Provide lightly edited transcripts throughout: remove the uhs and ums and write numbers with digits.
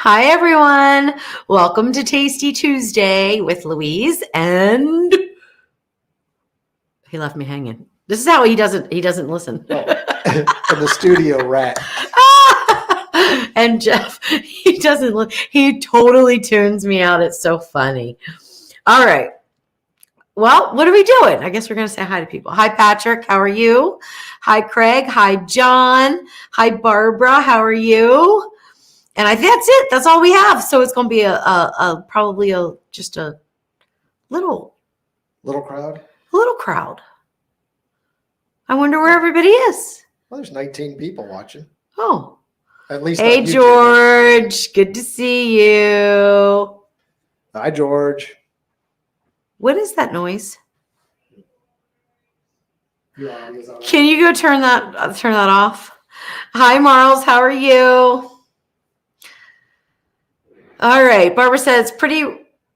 Hi, everyone. Welcome to Tasty Tuesday with Louise, and he left me hanging. This is how he doesn't listen. And the studio rat. And Jeff, he doesn't look. He totally tunes me out. It's so funny. All right. Well, what are we doing? I guess we're going to say hi to people. Hi, Patrick. How are you? Hi, Craig. Hi, John. Hi, Barbara. How are you? And I think that's it. That's all we have. So it's going to be probably just a little crowd. Little crowd. I wonder where everybody is. Well, there's 19 people watching. Oh. At least. Hey, George. Good to see you. Hi, George. What is that noise? Can you go turn that off? Hi, Marls. How are you? All right. Barbara says pretty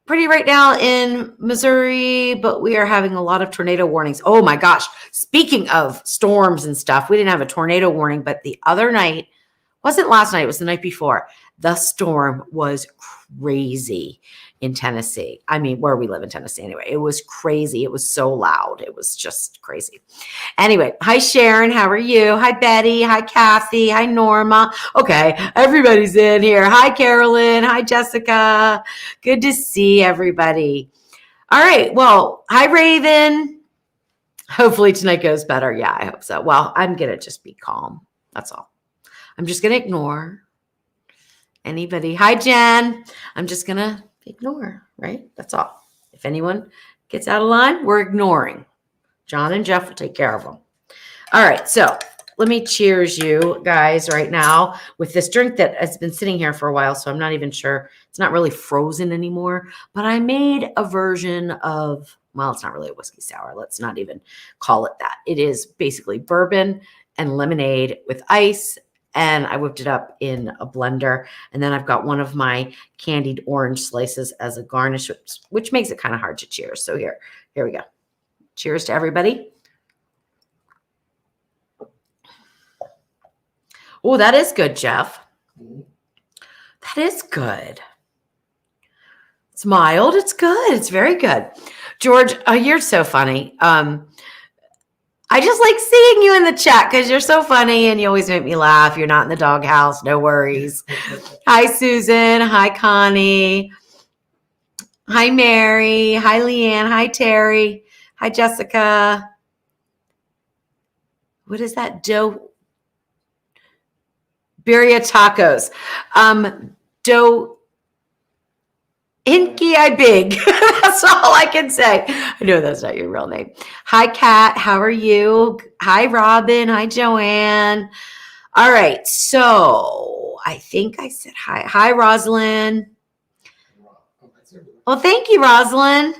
right now in Missouri, but we are having a lot of tornado warnings. Oh my gosh. Speaking of storms and stuff, we didn't have a tornado warning, but the other night, wasn't last night, it was the night before. The storm was crazy in Tennessee. I mean, where we live in Tennessee anyway. It was crazy. It was so loud. It was just crazy. Anyway, hi, Sharon. How are you? Hi, Betty. Hi, Kathy. Hi, Norma. Okay, everybody's in here. Hi, Carolyn. Hi, Jessica. Good to see everybody. All right. Well, hi, Raven. Hopefully tonight goes better. Yeah, I hope so. Well, I'm going to just be calm. That's all. I'm just going to ignore anybody. Hi, Jen. I'm just going to ignore, right? That's all. If anyone gets out of line, we're ignoring. John and Jeff will take care of them. All right. So let me cheers you guys right now with this drink that has been sitting here for a while. So I'm not even sure. It's not really frozen anymore, but I made a version of, well, it's not really a whiskey sour. Let's not even call it that. It is basically bourbon and lemonade with ice. And I whipped it up in a blender. And then I've got one of my candied orange slices as a garnish, which makes it kind of hard to cheers. So here we go. Cheers to everybody. Oh, that is good, Jeff. That is good. It's mild. It's good. It's very good. George, you're so funny. I just like seeing you in the chat because you're so funny and you always make me laugh. You're not in the doghouse. No worries. Hi, Susan. Hi, Connie. Hi, Mary. Hi, Leanne. Hi, Terry. Hi, Jessica. What is that? Birria tacos. Inky I big. That's all I can say. I know that's not your real name. Hi, Kat. How are you? Hi, Robin. Hi, Joanne. All right. So I think I said hi. Hi, Rosalind. Well, thank you, Rosalind.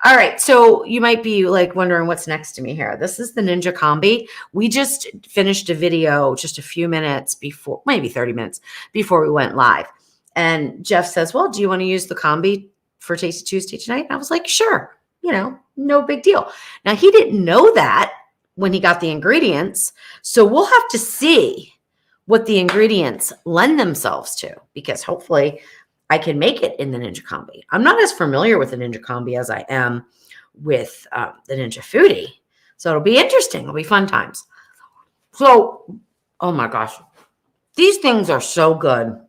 All right. So you might be like wondering what's next to me here. This is the Ninja Combi. We just finished a video just a few minutes before, maybe 30 minutes before we went live. And Jeff says, well, do you want to use the Combi for Tasty Tuesday tonight? And I was like, sure, no big deal. Now, he didn't know that when he got the ingredients. So we'll have to see what the ingredients lend themselves to, because hopefully I can make it in the Ninja Combi. I'm not as familiar with the Ninja Combi as I am with the Ninja Foodie. So it'll be interesting. It'll be fun times. So, oh my gosh, these things are so good.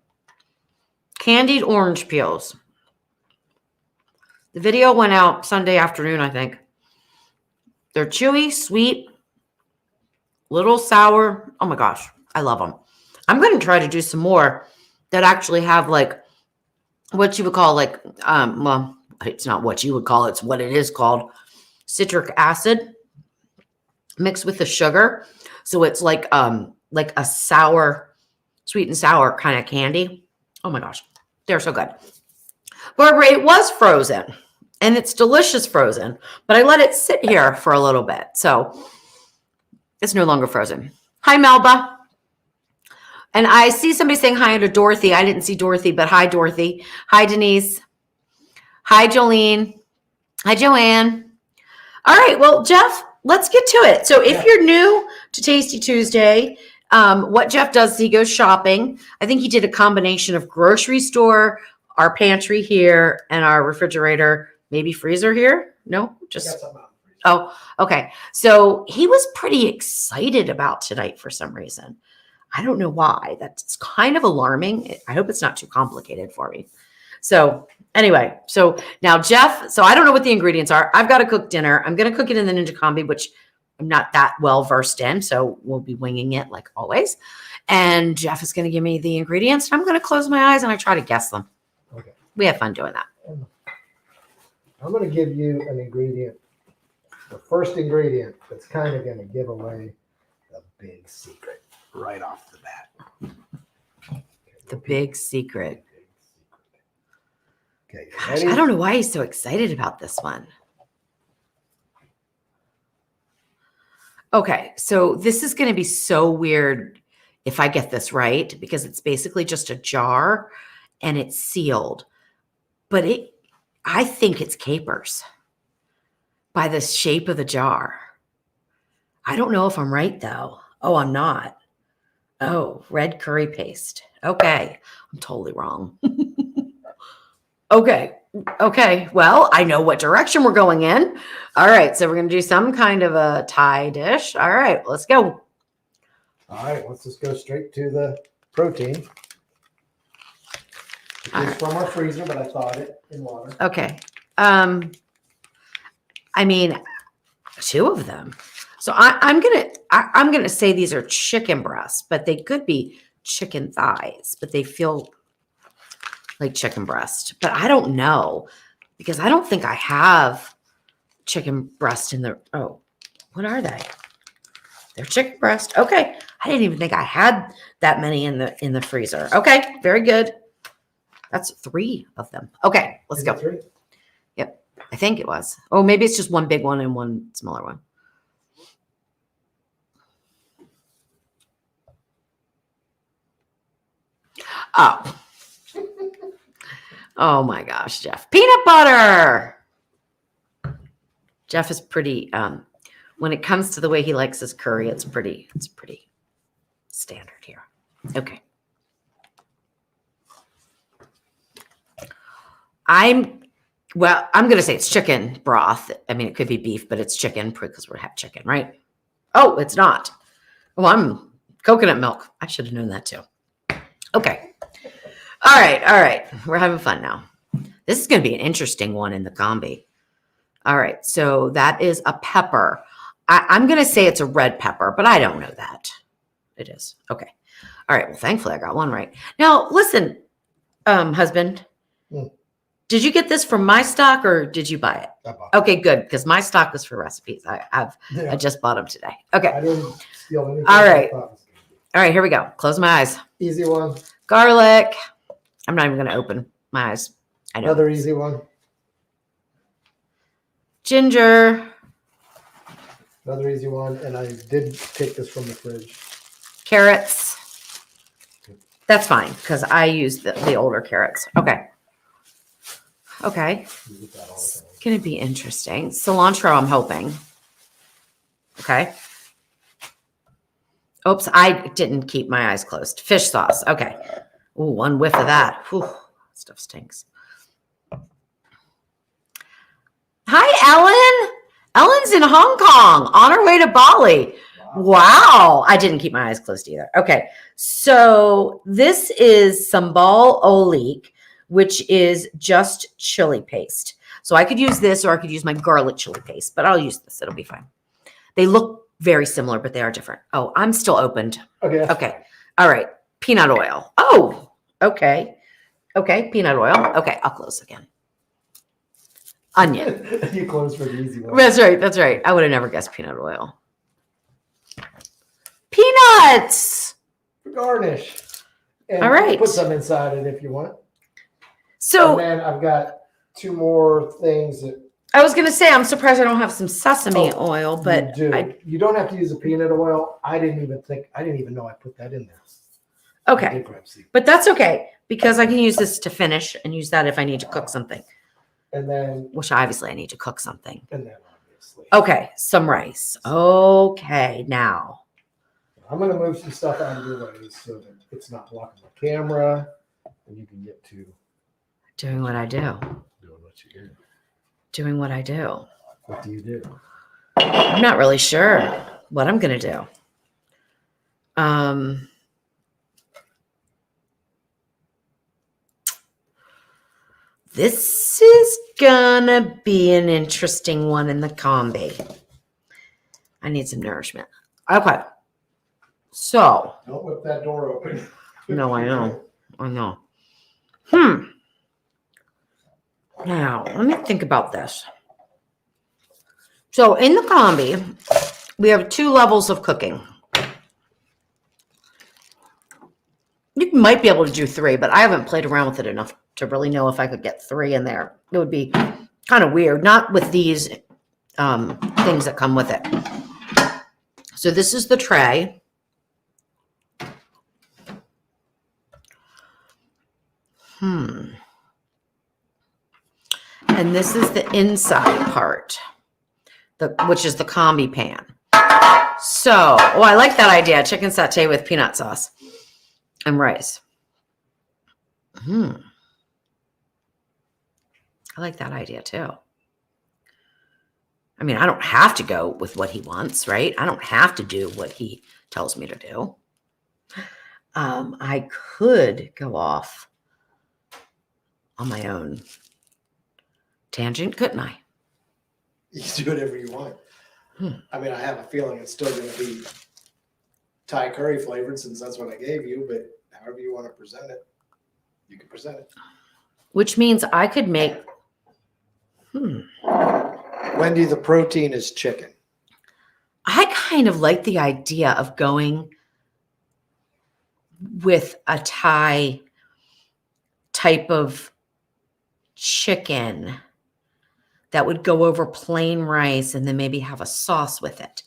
Candied orange peels. The video went out Sunday afternoon, I think. They're chewy, sweet, little sour. Oh my gosh, I love them. I'm going to try to do some more that actually have like what you would call like, well, it's not what you would call, it's what it is called, citric acid mixed with the sugar. So it's like a sour, sweet and sour kind of candy. Oh my gosh, they're so good. Barbara, it was frozen and it's delicious frozen, but I let it sit here for a little bit. So it's no longer frozen. Hi, Melba. And I see somebody saying hi to Dorothy. I didn't see Dorothy, but hi, Dorothy. Hi, Denise. Hi, Jolene. Hi, Joanne. All right. Well, Jeff, let's get to it. So if you're new to Tasty Tuesday, What Jeff does is he goes shopping. I think he did a combination of grocery store, our pantry here, and our refrigerator, maybe freezer here. No, just oh, okay. So he was pretty excited about tonight for some reason. I don't know why. That's kind of alarming. I hope it's not too complicated for me. So anyway, so now Jeff, so I don't know what the ingredients are. I've got to cook dinner. I'm going to cook it in the Ninja Combi, which I'm not that well versed in. So we'll be winging it like always. And Jeff is going to give me the ingredients. I'm going to close my eyes and I try to guess them. Okay. We have fun doing that. I'm going to give you an ingredient. The first ingredient that's kind of going to give away the big secret right off the bat. The big secret. Okay. Gosh, I don't know why he's so excited about this one. Okay, so this is going to be so weird if I get this right, because it's basically just a jar and it's sealed. But I think it's capers by the shape of the jar. I don't know if I'm right though. Oh, I'm not. Oh, red curry paste. Okay, I'm totally wrong. Okay. Well, I know what direction we're going in. All right. So we're going to do some kind of a Thai dish. All right. Let's go. All right. Let's just go straight to the protein. It's from our freezer, but I thawed it in water. Okay. I mean, 2 of them. So I'm gonna say these are chicken breasts, but they could be chicken thighs, but they feel like chicken breast. But I don't know, because I don't think I have chicken breast in the. Oh, what are they? They're chicken breast. Okay, I didn't even think I had that many in the freezer. Okay, very good. That's 3 of them. Okay, let's go. 3? Yep, I think it was. Oh, maybe it's just one big one and one smaller one. Oh. Oh my gosh, Jeff. Peanut butter. Jeff is pretty, when it comes to the way he likes his curry, it's pretty standard here. Okay. I'm going to say it's chicken broth. I mean, it could be beef, but it's chicken because we have chicken, right? Oh, it's not. Oh, I'm coconut milk. I should have known that too. Okay. All right. We're having fun now. This is going to be an interesting one in the combi. All right. So that is a pepper. I'm going to say it's a red pepper, but I don't know that. It is. Okay. All right. Well, thankfully I got one right. Now, listen, husband, did you get this from my stock or did you buy it? I bought it. Okay, good. Because my stock was for recipes. I just bought them today. Okay. I didn't steal anything. All right. All right. Here we go. Close my eyes. Easy one. Garlic. I'm not even going to open my eyes. I know. Another easy one. Ginger. Another easy one. And I did take this from the fridge. Carrots. That's fine because I use the older carrots. Okay. It's going to be interesting. Cilantro, I'm hoping. Okay. Oops, I didn't keep my eyes closed. Fish sauce. Okay. Ooh, one whiff of that. Whew, stuff stinks. Hi, Ellen. Ellen's in Hong Kong on her way to Bali. Wow. I didn't keep my eyes closed either. Okay. So this is sambal olik, which is just chili paste. So I could use this or I could use my garlic chili paste, but I'll use this. It'll be fine. They look very similar, but they are different. Oh, I'm still opened. Okay. All right. Peanut oil. Oh, okay. Okay. Peanut oil. Okay. I'll close again. Onion. You closed for the easy one. That's right. I would have never guessed peanut oil. Peanuts. Garnish. And all right. Put some inside it if you want. So and then I've got 2 more things that I was going to say, I'm surprised I don't have some sesame oil, but you don't have to use the peanut oil. I didn't even know I put that in there. Okay. But that's okay because I can use this to finish and use that if I need to cook something. And then, which obviously I need to cook something. And then obviously. Okay. Some rice. Okay. Now. I'm going to move some stuff out of your way so that it's not blocking the camera and you can get to Doing what I do. doing what you do. Doing what I do. What do you do? I'm not really sure what I'm going to do. This is gonna be an interesting one in the combi. I need some nourishment. Okay. So. Don't whip that door open. No, I know. I know. Now, let me think about this. So in the combi, we have 2 levels of cooking. You might be able to do 3, but I haven't played around with it enough to really know if I could get 3 in there. It would be kind of weird, not with these things that come with it. So this is the tray. And this is the inside part, which is the combi pan. So, I like that idea. Chicken satay with peanut sauce and rice. I like that idea too. I mean, I don't have to go with what he wants, right? I don't have to do what he tells me to do. I could go off on my own tangent, couldn't I? You can do whatever you want. I mean, I have a feeling it's still going to be Thai curry flavored since that's what I gave you, but however you want to present it, you can present it. Which means I could make, Wendy, the protein is chicken. I kind of like the idea of going with a Thai type of chicken that would go over plain rice and then maybe have a sauce with it.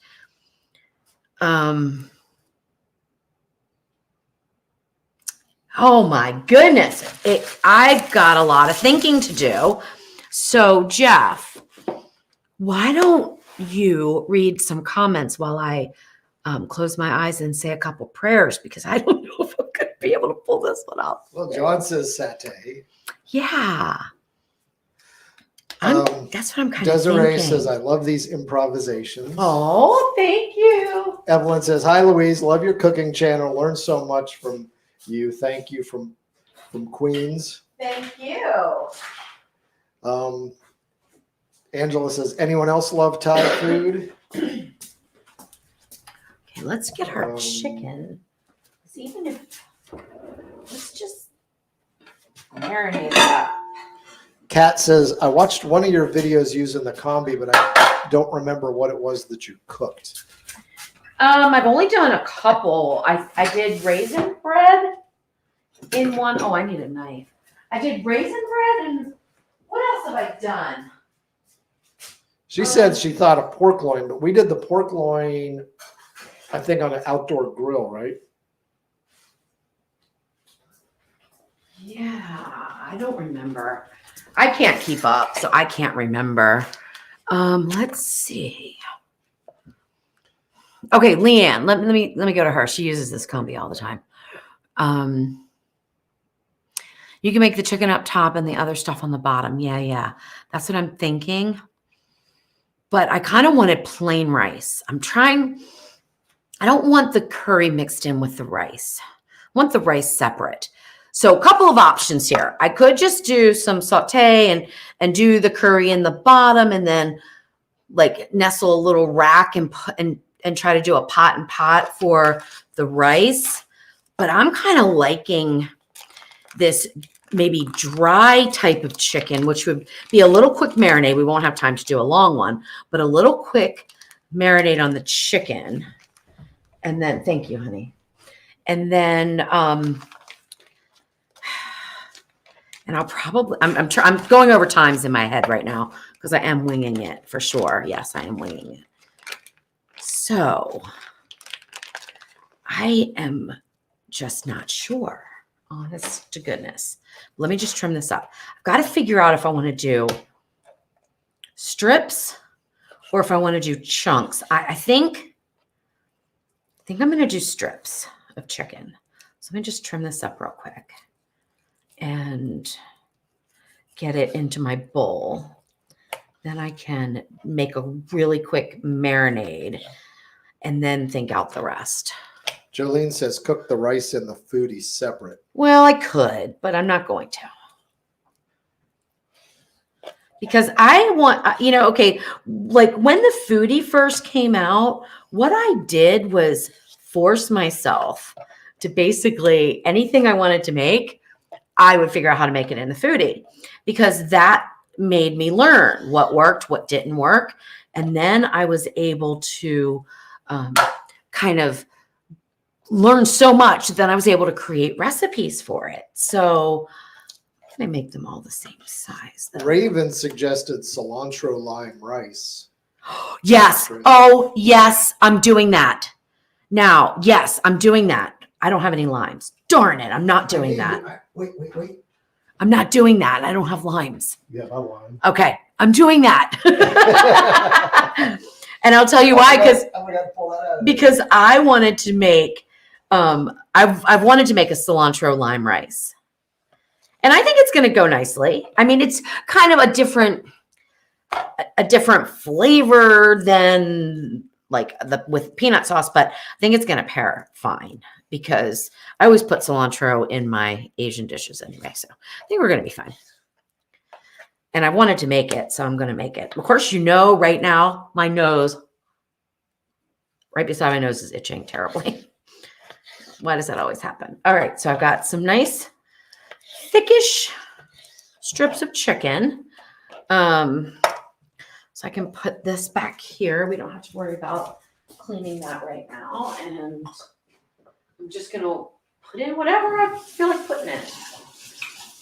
Oh my goodness. I've got a lot of thinking to do. So Jeff, why don't you read some comments while I close my eyes and say a couple prayers, because I don't know if I'm going to be able to pull this one off. Well, John says satay. Yeah. That's what I'm kind of Desiree thinking. says, I love these improvisations. Oh, thank you. Evelyn says, hi, Louise. Love your cooking channel. Learned so much from you. Thank you from Queens. Thank you. Angela says, anyone else love Thai food? Okay, let's get her chicken. Even if, let's just marinate it up. Kat says, I watched one of your videos using the combi, but I don't remember what it was that you cooked. I've only done a couple. I did raisin bread in one. Oh, I need a knife. I did raisin bread, and what else have I done? She said she thought of pork loin, but we did the pork loin, I think, on an outdoor grill, right? Yeah, I don't remember. I can't keep up, so I can't remember. Let's see. Okay, Leanne, let me go to her. She uses this combi all the time. You can make the chicken up top and the other stuff on the bottom. Yeah. That's what I'm thinking. But I kind of wanted plain rice. I don't want the curry mixed in with the rice. I want the rice separate. So a couple of options here. I could just do some saute and do the curry in the bottom and then like nestle a little rack and try to do a pot and pot for the rice. But I'm kind of liking this maybe dry type of chicken, which would be a little quick marinade. We won't have time to do a long one, but a little quick marinade on the chicken. And then, thank you, honey. And then, and I'll probably, I'm going over times in my head right now because I am winging it for sure. Yes, I am winging it. So I am just not sure, honest to goodness. Let me just trim this up. I've got to figure out if I want to do strips or if I want to do chunks. I think think I'm going to do strips of chicken. So let me just trim this up real quick and get it into my bowl. Then I can make a really quick marinade and then think out the rest. Jolene says cook the rice and the foodie separate. Well, I could, but I'm not going to. Because I want, okay, like when the foodie first came out, what I did was force myself to basically anything I wanted to make, I would figure out how to make it in the foodie, because that made me learn what worked, what didn't work. And then I was able to kind of learn so much that I was able to create recipes for it. So I make them all the same size, though. Raven suggested cilantro lime rice. Yes. Oh, yes. I'm doing that. Now, yes, I'm doing that. I don't have any limes. Darn it. I'm not doing that. Wait. I'm not doing that. I don't have limes. Yeah, I lime. Okay. I'm doing that. And I'll tell you why, because I wanted to make, I've wanted to make a cilantro lime rice. And I think it's going to go nicely. I mean, it's kind of a different flavor than like with peanut sauce, but I think it's going to pair fine because I always put cilantro in my Asian dishes anyway. So I think we're going to be fine. And I wanted to make it, so I'm going to make it. Of course, right now, my nose, right beside my nose is itching terribly. Why does that always happen? All right, so I've got some nice thickish strips of chicken. So I can put this back here. We don't have to worry about cleaning that right now. And I'm just going to put in whatever I feel like putting in.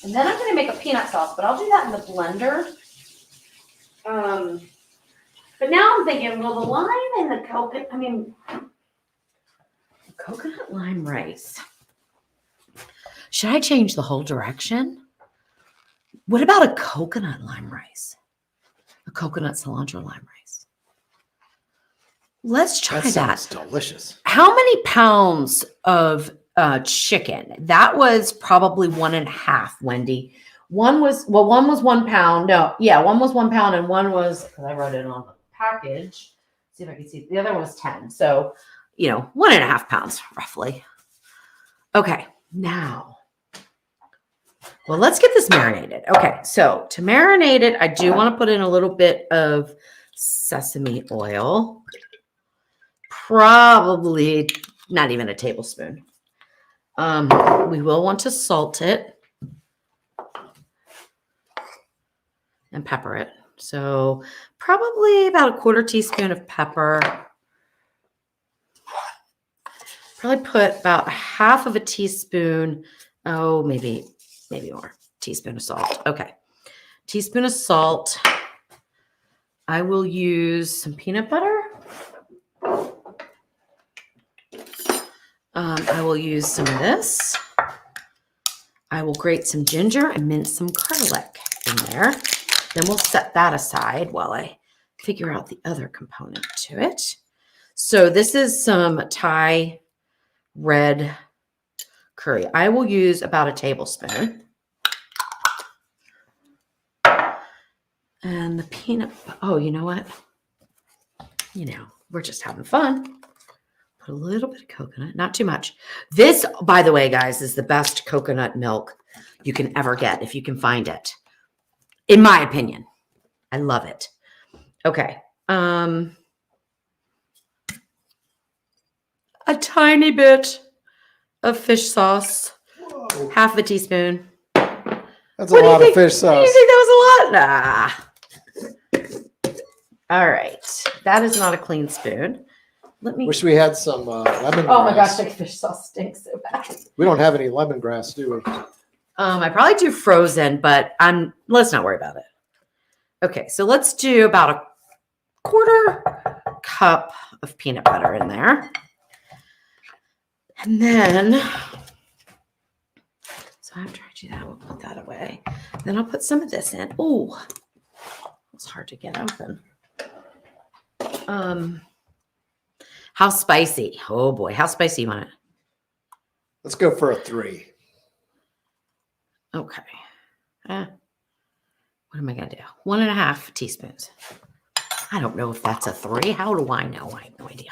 And then I'm going to make a peanut sauce, but I'll do that in the blender. But now I'm thinking, well, the lime and the coconut lime rice. Should I change the whole direction? What about a coconut lime rice? A coconut cilantro lime rice. Let's try that. That sounds delicious. How many pounds of chicken? That was probably 1.5, Wendy. One was 1 pound. No, yeah, one was 1 pound and one was, because I wrote it on the package. See if I can see. The other one was 10. So, 1.5 pounds roughly. Okay, now. Well, let's get this marinated. Okay, so to marinate it, I do want to put in a little bit of sesame oil. Probably not even a tablespoon. We will want to salt it and pepper it. So probably about a 1/4 teaspoon of pepper. Probably put about 1/2 teaspoon. Oh, maybe more. Teaspoon of salt. Okay. Teaspoon of salt. I will use some peanut butter. I will use some of this. I will grate some ginger and mince some garlic in there. Then we'll set that aside while I figure out the other component to it. So this is some Thai red curry. I will use about a tablespoon. And the peanut, oh, you know what? We're just having fun. Put a little bit of coconut, not too much. This, by the way, guys, is the best coconut milk you can ever get if you can find it. In my opinion. I love it. Okay. A tiny bit of fish sauce. Whoa. 1/2 teaspoon. That's a lot of fish sauce. Do you think that was a lot? Nah. All right. That is not a clean spoon. Let me. Wish we had some lemongrass. Oh my gosh, the fish sauce stinks so bad. We don't have any lemongrass, do we? I probably do frozen, but let's not worry about it. Okay, so let's do about 1/4 cup of peanut butter in there. And then, so after I do that, we'll put that away. Then I'll put some of this in. Oh, it's hard to get open. How spicy? Oh boy, how spicy you want it? Let's go for a 3. Okay. What am I gonna do? 1.5 teaspoons. I don't know if that's a 3. How do I know? I have no idea.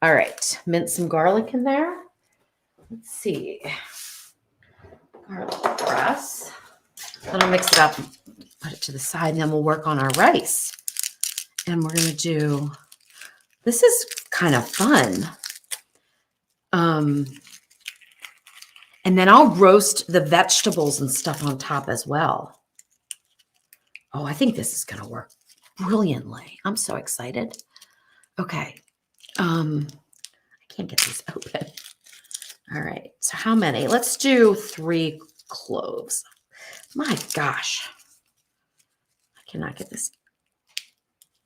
All right, mince some garlic in there. Let's see. Garlic press. Then I'll mix it up and put it to the side, and then we'll work on our rice. And we're gonna do, this is kind of fun. And then I'll roast the vegetables and stuff on top as well. Oh, I think this is gonna work brilliantly. I'm so excited. Okay. I can't get these open. All right. So how many? Let's do 3 cloves. My gosh. I cannot get this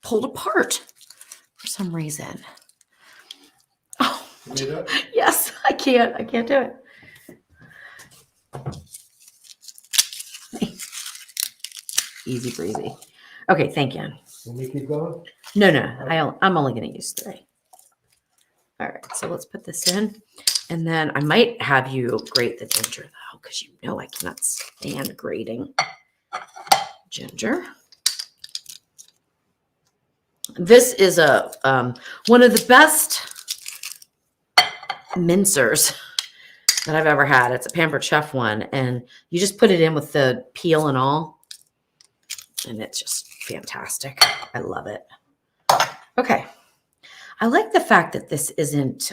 pulled apart for some reason. Oh, yes, I can't. I can't do it. Easy breezy. Okay, thank you. Let me keep going. No. I'm only going to use 3. All right, so let's put this in. And then I might have you grate the ginger, though, because you know I cannot stand grating ginger. This is a one of the best mincers that I've ever had. It's a Pampered Chef one, and you just put it in with the peel and all, and it's just fantastic. I love it. Okay. I like the fact that this isn't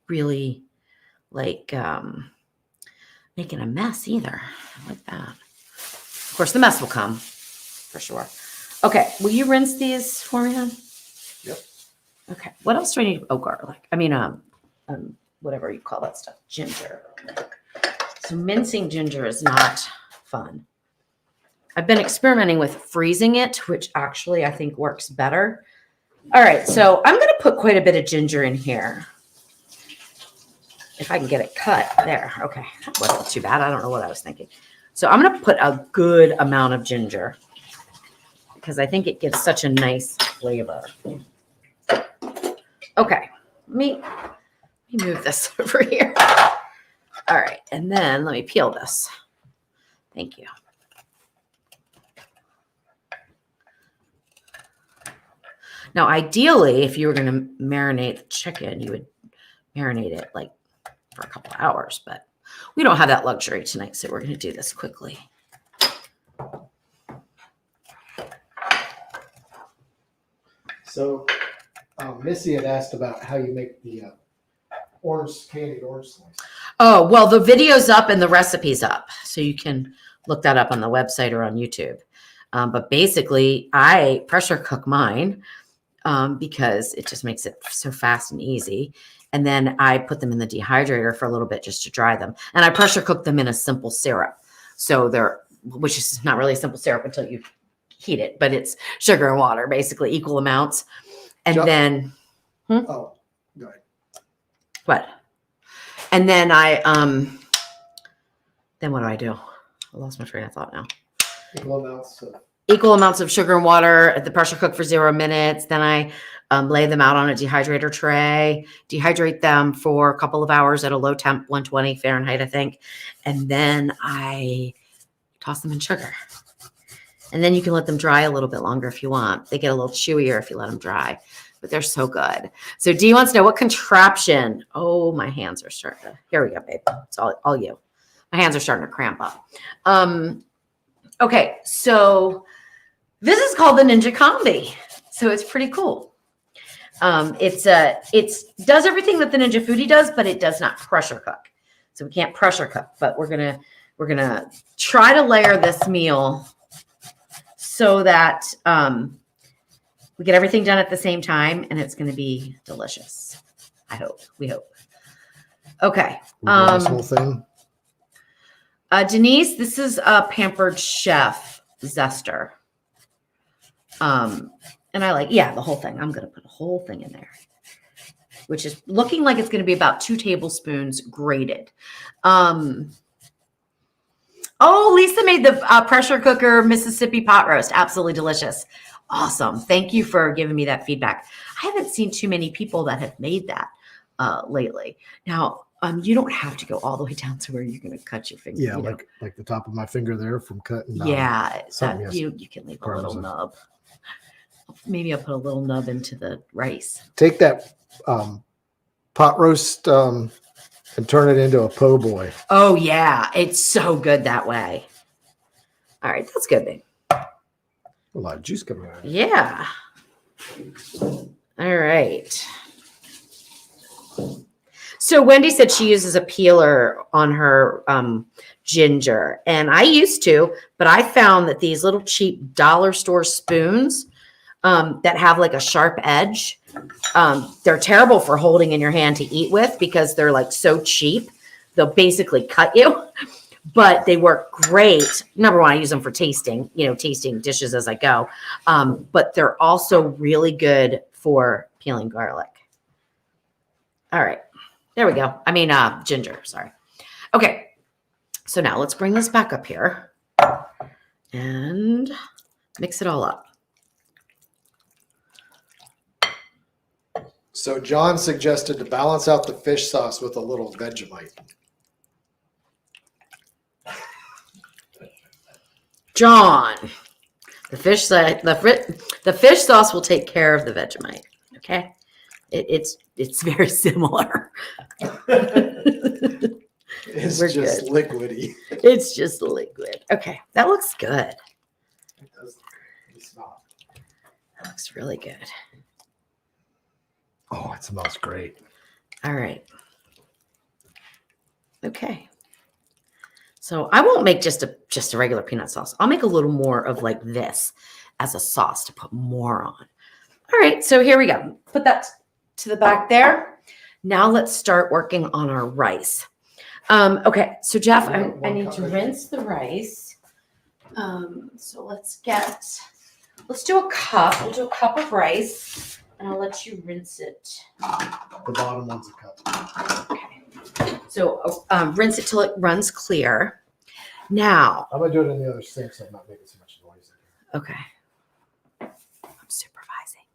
really like making a mess either. I like that. Of course, the mess will come for sure. Okay, will you rinse these for me, hon? Yep. Okay, what else do I need? Oh, garlic. I mean, whatever you call that stuff. Ginger. So mincing ginger is not fun. I've been experimenting with freezing it, which actually I think works better. All right, so I'm going to put quite a bit of ginger in here. If I can get it cut. There. Okay, that wasn't too bad. I don't know what I was thinking. So I'm going to put a good amount of ginger because I think it gives such a nice flavor. Okay, let me move this over here. All right, and then let me peel this. Thank you. Now, ideally, if you were going to marinate the chicken, you would marinate it like for a couple of hours, but we don't have that luxury tonight, so we're going to do this quickly. So, Missy had asked about how you make the candied orange slice. Oh, well, the video's up and the recipe's up, so you can look that up on the website or on YouTube. But basically, I pressure cook mine because it just makes it so fast and easy. And then I put them in the dehydrator for a little bit just to dry them. And I pressure cook them in a simple syrup. So which is not really a simple syrup until you heat it, but it's sugar and water, basically equal amounts. And then, Oh, go ahead. What? And then then what do I do? I lost my train of thought now. Equal amounts of sugar and water at the pressure cook for 0 minutes. Then I lay them out on a dehydrator tray, dehydrate them for a couple of hours at a low temp, 120 Fahrenheit, I think. And then I toss them in sugar. And then you can let them dry a little bit longer if you want. They get a little chewier if you let them dry, but they're so good. So Dee wants to know what contraption. Oh, my hands are starting to, here we go, babe. It's all you. My hands are starting to cramp up. Okay, so this is called the Ninja Combi. So it's pretty cool. It does everything that the Ninja Foodie does, but it does not pressure cook. So we can't pressure cook, but we're gonna try to layer this meal so that we get everything done at the same time, and it's gonna be delicious. We hope. Okay. This whole thing. Denise, this is a Pampered Chef zester. And I like, the whole thing. I'm going to put a whole thing in there, which is looking like it's going to be about 2 tablespoons grated. Oh, Lisa made the pressure cooker Mississippi pot roast. Absolutely delicious. Awesome. Thank you for giving me that feedback. I haven't seen too many people that have made that lately. Now, you don't have to go all the way down to where you're going to cut your finger. Yeah, you know. like the top of my finger there from cutting. Yeah, something that, yes, you can leave a little parmesan. nub. Maybe I'll put a little nub into the rice. Take that pot roast and turn it into a po' boy. Oh yeah, it's so good that way. All right, that's good, babe. A lot of juice coming out. Yeah. All right. So Wendy said she uses a peeler on her ginger, and I used to, but I found that these little cheap dollar store spoons that have like a sharp edge, they're terrible for holding in your hand to eat with because they're like so cheap. They'll basically cut you, but they work great. Number one, I use them for tasting, tasting dishes as I go. But they're also really good for peeling garlic. All right. There we go. I mean, ginger, sorry. Okay. So now let's bring this back up here and mix it all up. So John suggested to balance out the fish sauce with a little Vegemite. John, the fish sauce will take care of the Vegemite. Okay. It's very similar. It's We're just good. liquidy. It's just liquid. Okay, that looks good. It does smell. That looks really good. Oh, it smells great. All right. Okay. So I won't make just a regular peanut sauce. I'll make a little more of like this as a sauce to put more on. All right, so here we go. Put that to the back there. Now let's start working on our rice. Okay, so Jeff, I need to rinse the rice. So let's do a cup. We'll do a cup of rice, and I'll let you rinse it. The bottom one's a cup. Okay. So rinse it till it runs clear. Now. I'm gonna do it in the other sink so I'm not making so much noise in here. Okay. I'm supervising.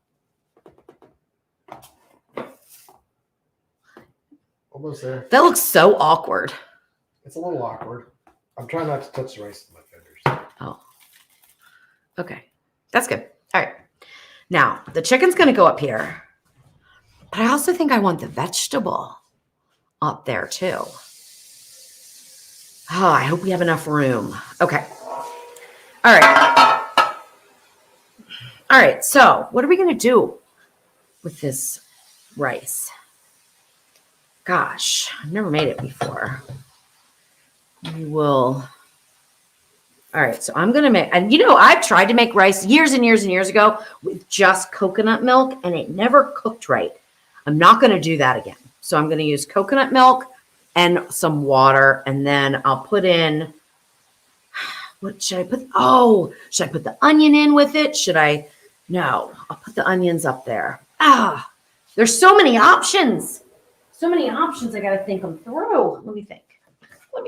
Almost there. That looks so awkward. It's a little awkward. I'm trying not to touch the rice with my fingers. Oh. Okay. That's good. All right. Now, the chicken's going to go up here. But I also think I want the vegetable up there too. Oh, I hope we have enough room. Okay. All right. All right. So what are we going to do with this rice? Gosh, I've never made it before. We will. All right. So I'm going to make, and I've tried to make rice years and years and years ago with just coconut milk, and it never cooked right. I'm not going to do that again. So I'm going to use coconut milk and some water, and then I'll put in, what should I put? Oh, should I put the onion in with it? No, I'll put the onions up there. There's so many options. So many options. I got to think them through. Let me think. What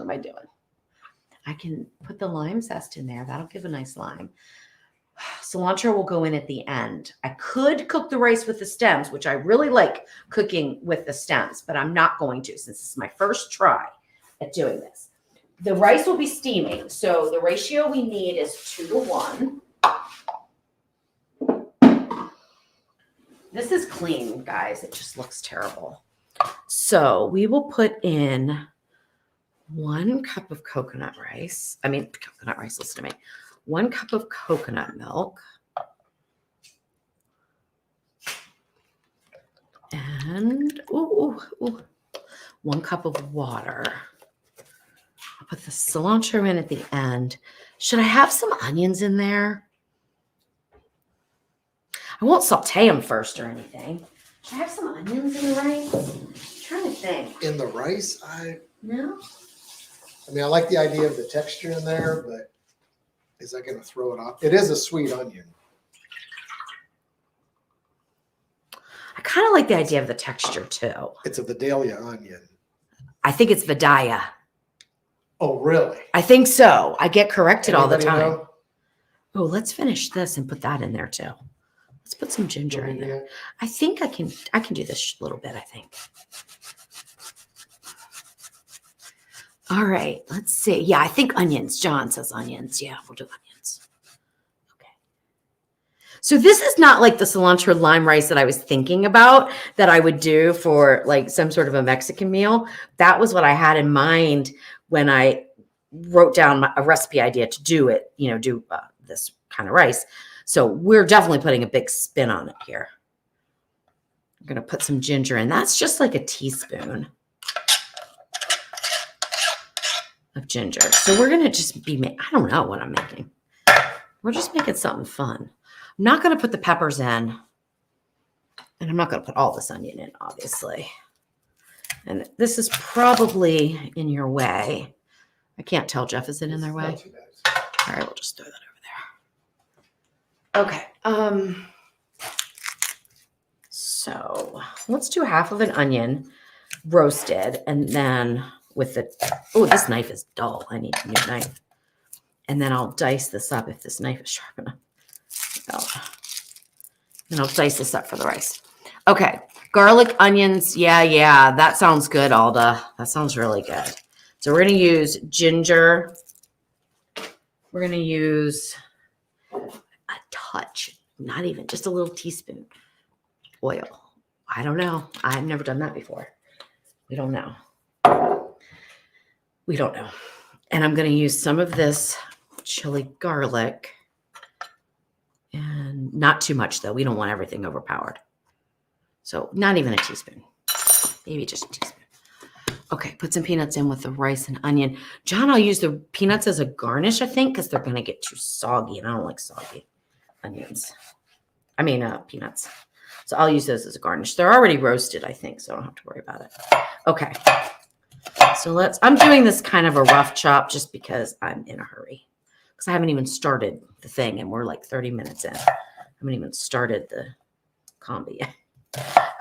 am I doing? I can put the lime zest in there. That'll give a nice lime. Cilantro will go in at the end. I could cook the rice with the stems, which I really like cooking with the stems, but I'm not going to since this is my first try at doing this. The rice will be steaming, so the ratio we need is 2-to-1. This is clean, guys. It just looks terrible. So we will put in 1 cup of coconut rice. Listen to me. 1 cup of coconut milk. And 1 cup of water. I'll put the cilantro in at the end. Should I have some onions in there? I won't saute them first or anything. Should I have some onions in the rice? I'm trying to think. In the rice, No? I like the idea of the texture in there, but is that going to throw it off? It is a sweet onion. I kind of like the idea of the texture too. It's a Vidalia onion. I think it's Vidalia. Oh, really? I think so. I get corrected all the Anybody time. know? Oh, let's finish this and put that in there too. Let's put some ginger in there. I think I can do this a little bit, I think. All right, let's see. Yeah, I think onions. John says onions. Yeah, we'll do onions. Okay. So this is not like the cilantro lime rice that I was thinking about that I would do for like some sort of a Mexican meal. That was what I had in mind when I wrote down a recipe idea to do it, do this kind of rice. So we're definitely putting a big spin on it here. I'm going to put some ginger in. That's just like a teaspoon of ginger. So we're going to just I don't know what I'm making. We're just making something fun. I'm not going to put the peppers in. And I'm not going to put all this onion in, obviously. And this is probably in your way. I can't tell, Jeff. Is it in their way? Not too bad. All right, we'll just throw that over there. Okay. So let's do half of an onion roasted, and then with the this knife is dull. I need a new knife. And then I'll dice this up if this knife is sharp enough. And I'll dice this up for the rice. Okay. Garlic, onions. Yeah. That sounds good, Alda. That sounds really good. So we're going to use ginger. We're going to use a touch, not even, just a little teaspoon oil. I don't know. I've never done that before. We don't know. And I'm going to use some of this chili garlic. And not too much, though. We don't want everything overpowered. So not even a teaspoon. Maybe just a teaspoon. Okay, put some peanuts in with the rice and onion. John, I'll use the peanuts as a garnish, I think, because they're going to get too soggy, and I don't like soggy peanuts. So I'll use those as a garnish. They're already roasted, I think, so I don't have to worry about it. Okay. So I'm doing this kind of a rough chop just because I'm in a hurry. Because I haven't even started the thing, and we're like 30 minutes in. I haven't even started the combi yet.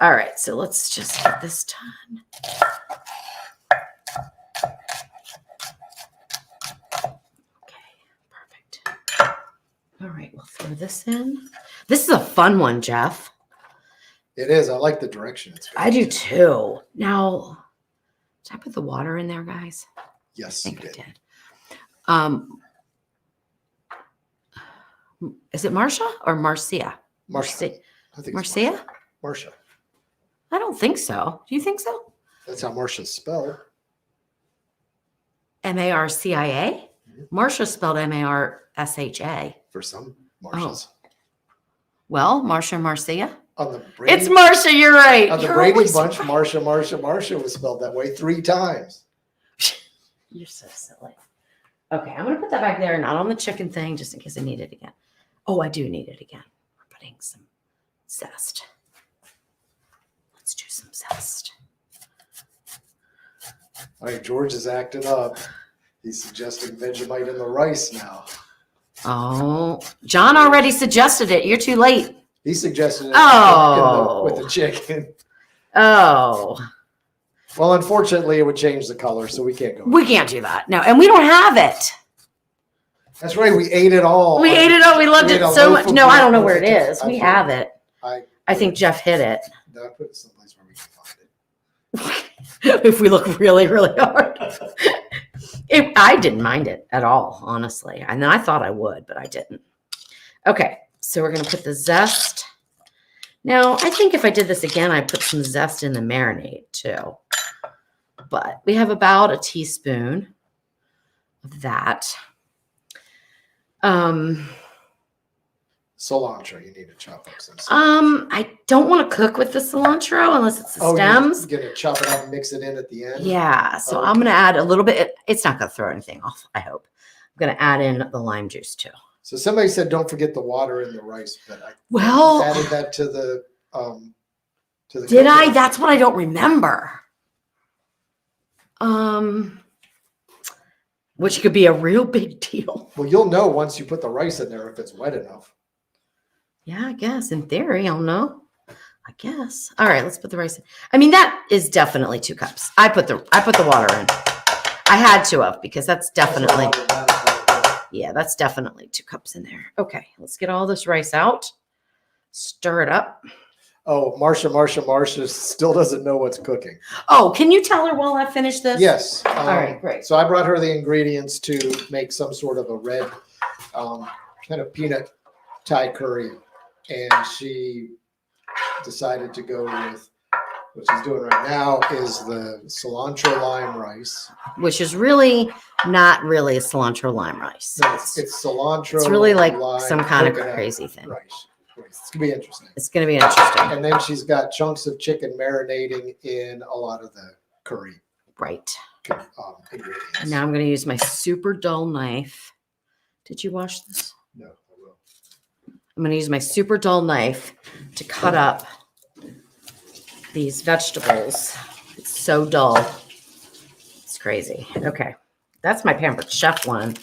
All right, so let's just get this done. All right, we'll throw this in. This is a fun one, Jeff. It is. I like the direction it's going. I do too. Now, did I put the water in there, guys? Yes, I think you I did. did. Is it Marcia or Marcia? Marcia. I think Marcia? Marcia. I don't think so. Do you think so? That's how Marcia's spelled. Marcia? Marcia spelled Marsha. For some Marcias. Well, Marcia. On the Brady, It's Marcia, you're right. on the You're Brady always Bunch, right. Marcia was spelled that way 3 times. You're so silly. Okay, I'm going to put that back there, not on the chicken thing, just in case I need it again. Oh, I do need it again. We're putting some zest. Let's do some zest. All right, George is acting up. He's suggesting Vegemite in the rice now. Oh, John already suggested it. You're too late. He suggested it with the chicken. Oh. Well, unfortunately, it would change the color, so we can't go. We can't do that. No, and we don't have it. That's right. We ate it all. We ate it all. We loved We it ate a so loaf much. of No, I don't know bread. where it is. We have it. I think Jeff hid it. No, I put it someplace where we can find it. If we look really, really hard. I didn't mind it at all, honestly. And I thought I would, but I didn't. Okay, so we're going to put the zest. Now, I think if I did this again, I'd put some zest in the marinade too. But we have about a teaspoon of that. Cilantro, you need to chop up some cilantro. I don't want to cook with the cilantro unless it's the stems. You're gonna chop it up and mix it in at the end? Yeah, so I'm going to add a little bit. It's not going to throw anything off, I hope. I'm going to add in the lime juice too. So somebody said don't forget the water in the rice, but I added that to the did I? That's what I don't remember. Which could be a real big deal. Well, you'll know once you put the rice in there if it's wet enough. Yeah, I guess in theory, I'll know. I guess. All right, let's put the rice in. I mean, that is definitely 2 cups. I put the water in. I had to have because that's definitely. Yeah, that's definitely 2 cups in there. Okay, let's get all this rice out. Stir it up. Oh, Marcia still doesn't know what's cooking. Oh, can you tell her while I finish this? Yes. All right, great. So I brought her the ingredients to make some sort of a red kind of peanut Thai curry. And she decided to go with what she's doing right now is the cilantro lime rice. Which is really not really a cilantro lime rice. No, it's cilantro. It's really like lime, some kind of coconut crazy thing. rice. It's gonna be interesting. It's going to be interesting. And then she's got chunks of chicken marinating in a lot of the curry Right. ingredients. And now I'm going to use my super dull knife. Did you wash this? No, I will. I'm going to use my super dull knife to cut up these vegetables. It's so dull. It's crazy. Okay. That's my Pampered Chef one,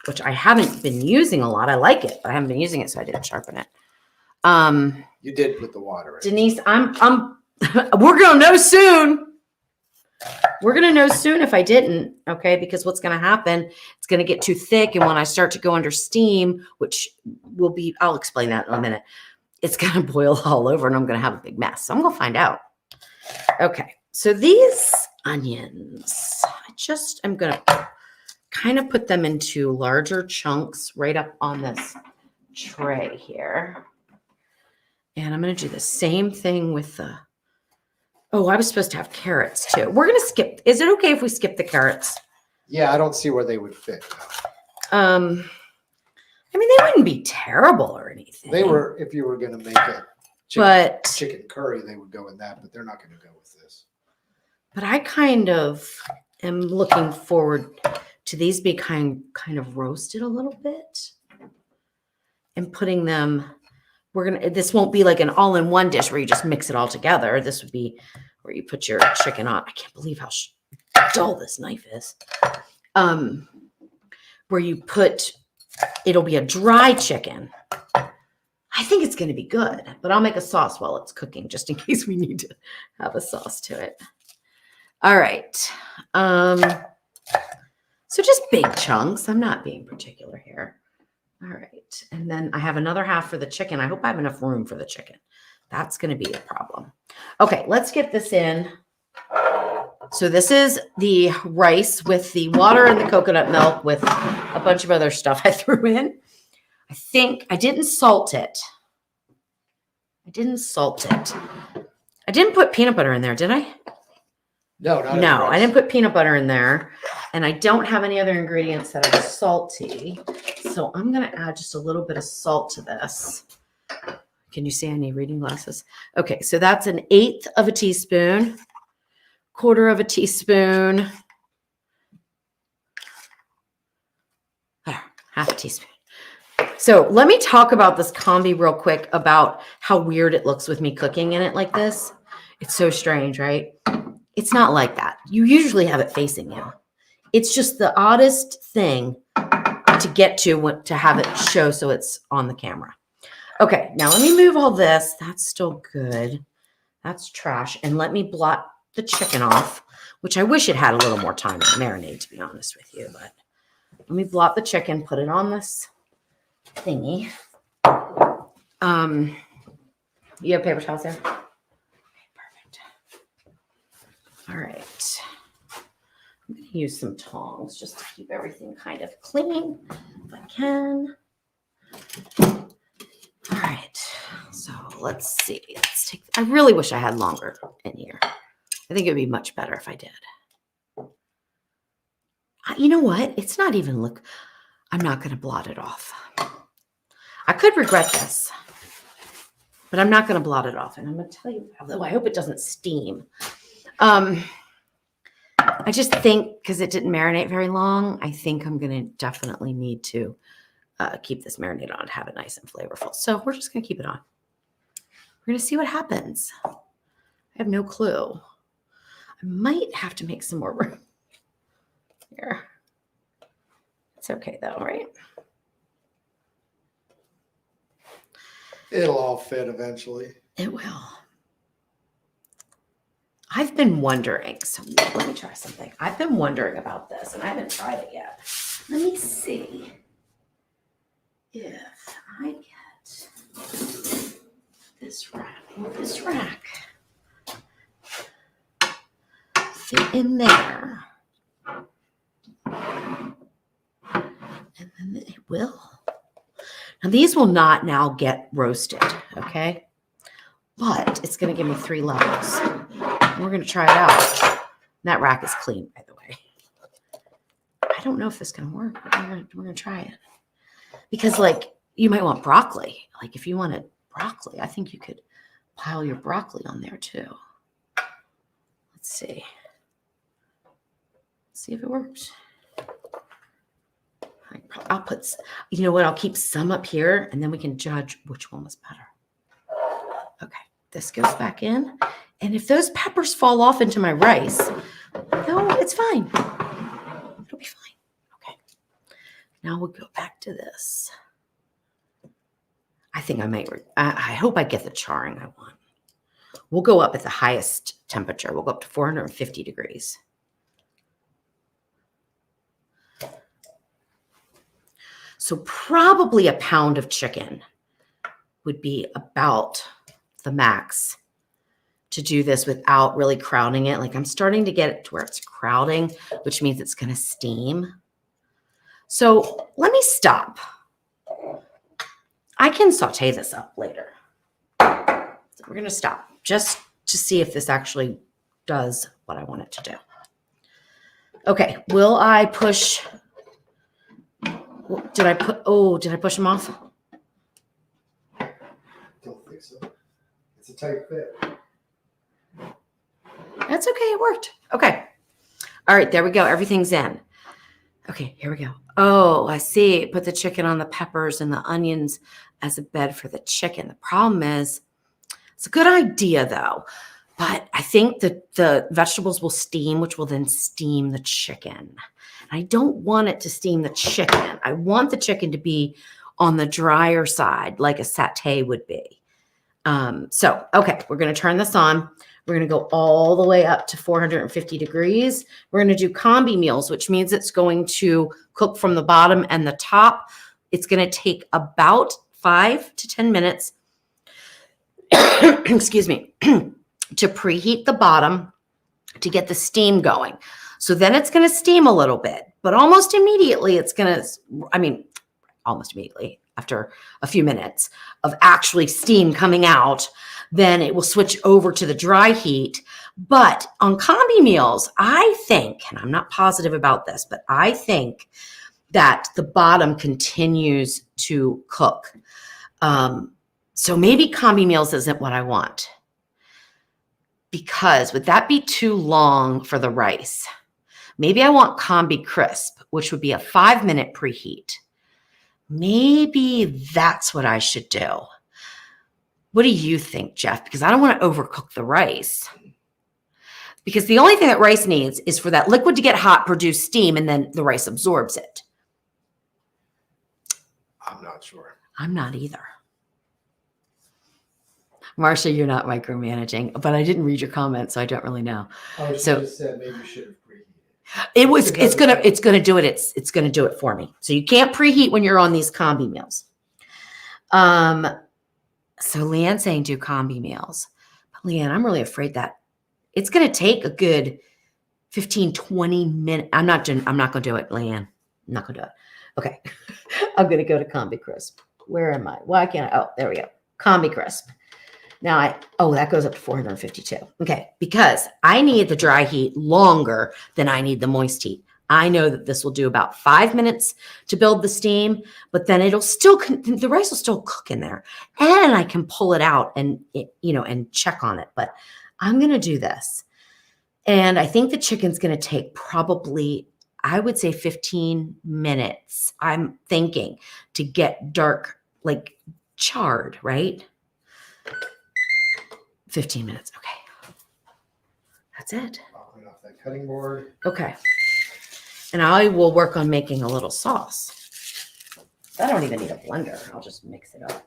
which I haven't been using a lot. I like it, but I haven't been using it, so I didn't sharpen it. You did put the water in. Denise, we're going to know soon. We're going to know soon if I didn't, okay? Because what's going to happen, it's going to get too thick. And when I start to go under steam, which will be, I'll explain that in a minute, it's going to boil all over and I'm going to have a big mess. So I'm going to find out. Okay. So these onions, I'm going to kind of put them into larger chunks right up on this tray here. And I'm going to do the same thing with the, oh, I was supposed to have carrots too. We're going to skip. Is it okay if we skip the carrots? Yeah, I don't see where they would fit. I mean, they wouldn't be terrible or anything. They were, if you were going to make a chicken curry, they would go in that, but they're not going to go with this. But I kind of am looking forward to these be kind of roasted a little bit and putting them. This won't be like an all-in-one dish where you just mix it all together. This would be where you put your chicken on. I can't believe how dull this knife is. Where you put, it'll be a dry chicken. I think it's going to be good, but I'll make a sauce while it's cooking just in case we need to have a sauce to it. All right. So just big chunks. I'm not being particular here. All right. And then I have another half for the chicken. I hope I have enough room for the chicken. That's going to be a problem. Okay, let's get this in. So this is the rice with the water and the coconut milk with a bunch of other stuff I threw in. I think I didn't salt it. I didn't put peanut butter in there, did I? No, I didn't put peanut butter in there. And I don't have any other ingredients that are salty. So I'm going to add just a little bit of salt to this. Can you see I need reading glasses? Okay, so that's 1/8 of a teaspoon, 1/4 of a teaspoon, half a teaspoon. So let me talk about this combi real quick about how weird it looks with me cooking in it like this. It's so strange, right? It's not like that. You usually have it facing you. It's just the oddest thing to get to have it show so it's on the camera. Okay, now let me move all this. That's still good. That's trash. And let me blot the chicken off, which I wish it had a little more time to marinate, to be honest with you. But let me blot the chicken, put it on this thingy. You have paper towels there? Okay, perfect. All right. I'm going to use some tongs just to keep everything kind of clean if I can. All right. So let's see. I really wish I had longer in here. I think it would be much better if I did. You know what? It's not even I'm not going to blot it off. I could regret this, but I'm not going to blot it off. And I'm going to tell you, although I hope it doesn't steam. I just think because it didn't marinate very long, I think I'm going to definitely need to keep this marinade on to have it nice and flavorful. So we're just going to keep it on. We're going to see what happens. I have no clue. I might have to make some more room here. It's okay though, right? It'll all fit eventually. It will. I've been wondering, so let me try something. I've been wondering about this and I haven't tried it yet. Let me see if I get this rack. Will this rack fit in there? And then it will. Now these will not now get roasted, okay? But it's gonna give me 3 levels. We're going to try it out. That rack is clean, by the way. I don't know if this is going to work, but we're going to try it. Because, like, you might want broccoli. Like, if you wanted broccoli, I think you could pile your broccoli on there, too. Let's see. Let's see if it works. I'll put, you know what? I'll keep some up here, and then we can judge which one was better. Okay. This goes back in. And if those peppers fall off into my rice, no, it's fine. It'll be fine. Okay. Now we'll go back to this. I think I hope I get the charring I want. We'll go up at the highest temperature. We'll go up to 450 degrees. So probably a pound of chicken would be about the max to do this without really crowding it. Like I'm starting to get it to where it's crowding, which means it's going to steam. So let me stop. I can saute this up later. So we're going to stop just to see if this actually does what I want it to do. Okay. Will I push? Did I push them off? Don't think so. It's a tight fit. That's okay. It worked. Okay. All right. There we go. Everything's in. Okay. Here we go. Oh, I see. Put the chicken on the peppers and the onions as a bed for the chicken. The problem is, it's a good idea though, but I think that the vegetables will steam, which will then steam the chicken. I don't want it to steam the chicken. I want the chicken to be on the drier side, like a satay would be. Okay, we're going to turn this on. We're going to go all the way up to 450 degrees. We're going to do combi meals, which means it's going to cook from the bottom and the top. It's going to take about 5 to 10 minutes, excuse me, to preheat the bottom to get the steam going. So then it's going to steam a little bit, but almost immediately almost immediately after a few minutes of actually steam coming out, then it will switch over to the dry heat. But on combi meals, I think, and I'm not positive about this, but I think that the bottom continues to cook. So maybe combi meals isn't what I want, because would that be too long for the rice? Maybe I want combi crisp, which would be a 5-minute preheat. Maybe that's what I should do. What do you think, Jeff? Because I don't want to overcook the rice. Because the only thing that rice needs is for that liquid to get hot, produce steam, and then the rice absorbs it. I'm not sure. I'm not either. Marcia, you're not micromanaging, but I didn't read your comments, so I don't really know. Oh, she just said maybe you should have preheated. It's gonna do it. It's gonna do it for me. So you can't preheat when you're on these combi meals. So Leanne's saying do combi meals. But Leanne, I'm really afraid that it's gonna take a good 15, 20 minutes. I'm not gonna do it, Leanne. I'm not gonna do it. Okay. I'm gonna go to combi crisp. Where am I? Why can't I? Oh, there we go. Combi crisp. Now that goes up to 452. Okay, because I need the dry heat longer than I need the moist heat. I know that this will do about 5 minutes to build the steam, but then the rice will still cook in there, and I can pull it out and check on it. But I'm gonna do this, and I think the chicken's gonna take probably, I would say, 15 minutes. I'm thinking to get dark, like charred, right? 15 minutes. Okay. That's it. I'll clean off that cutting board. Okay. And I will work on making a little sauce. I don't even need a blender. I'll just mix it up.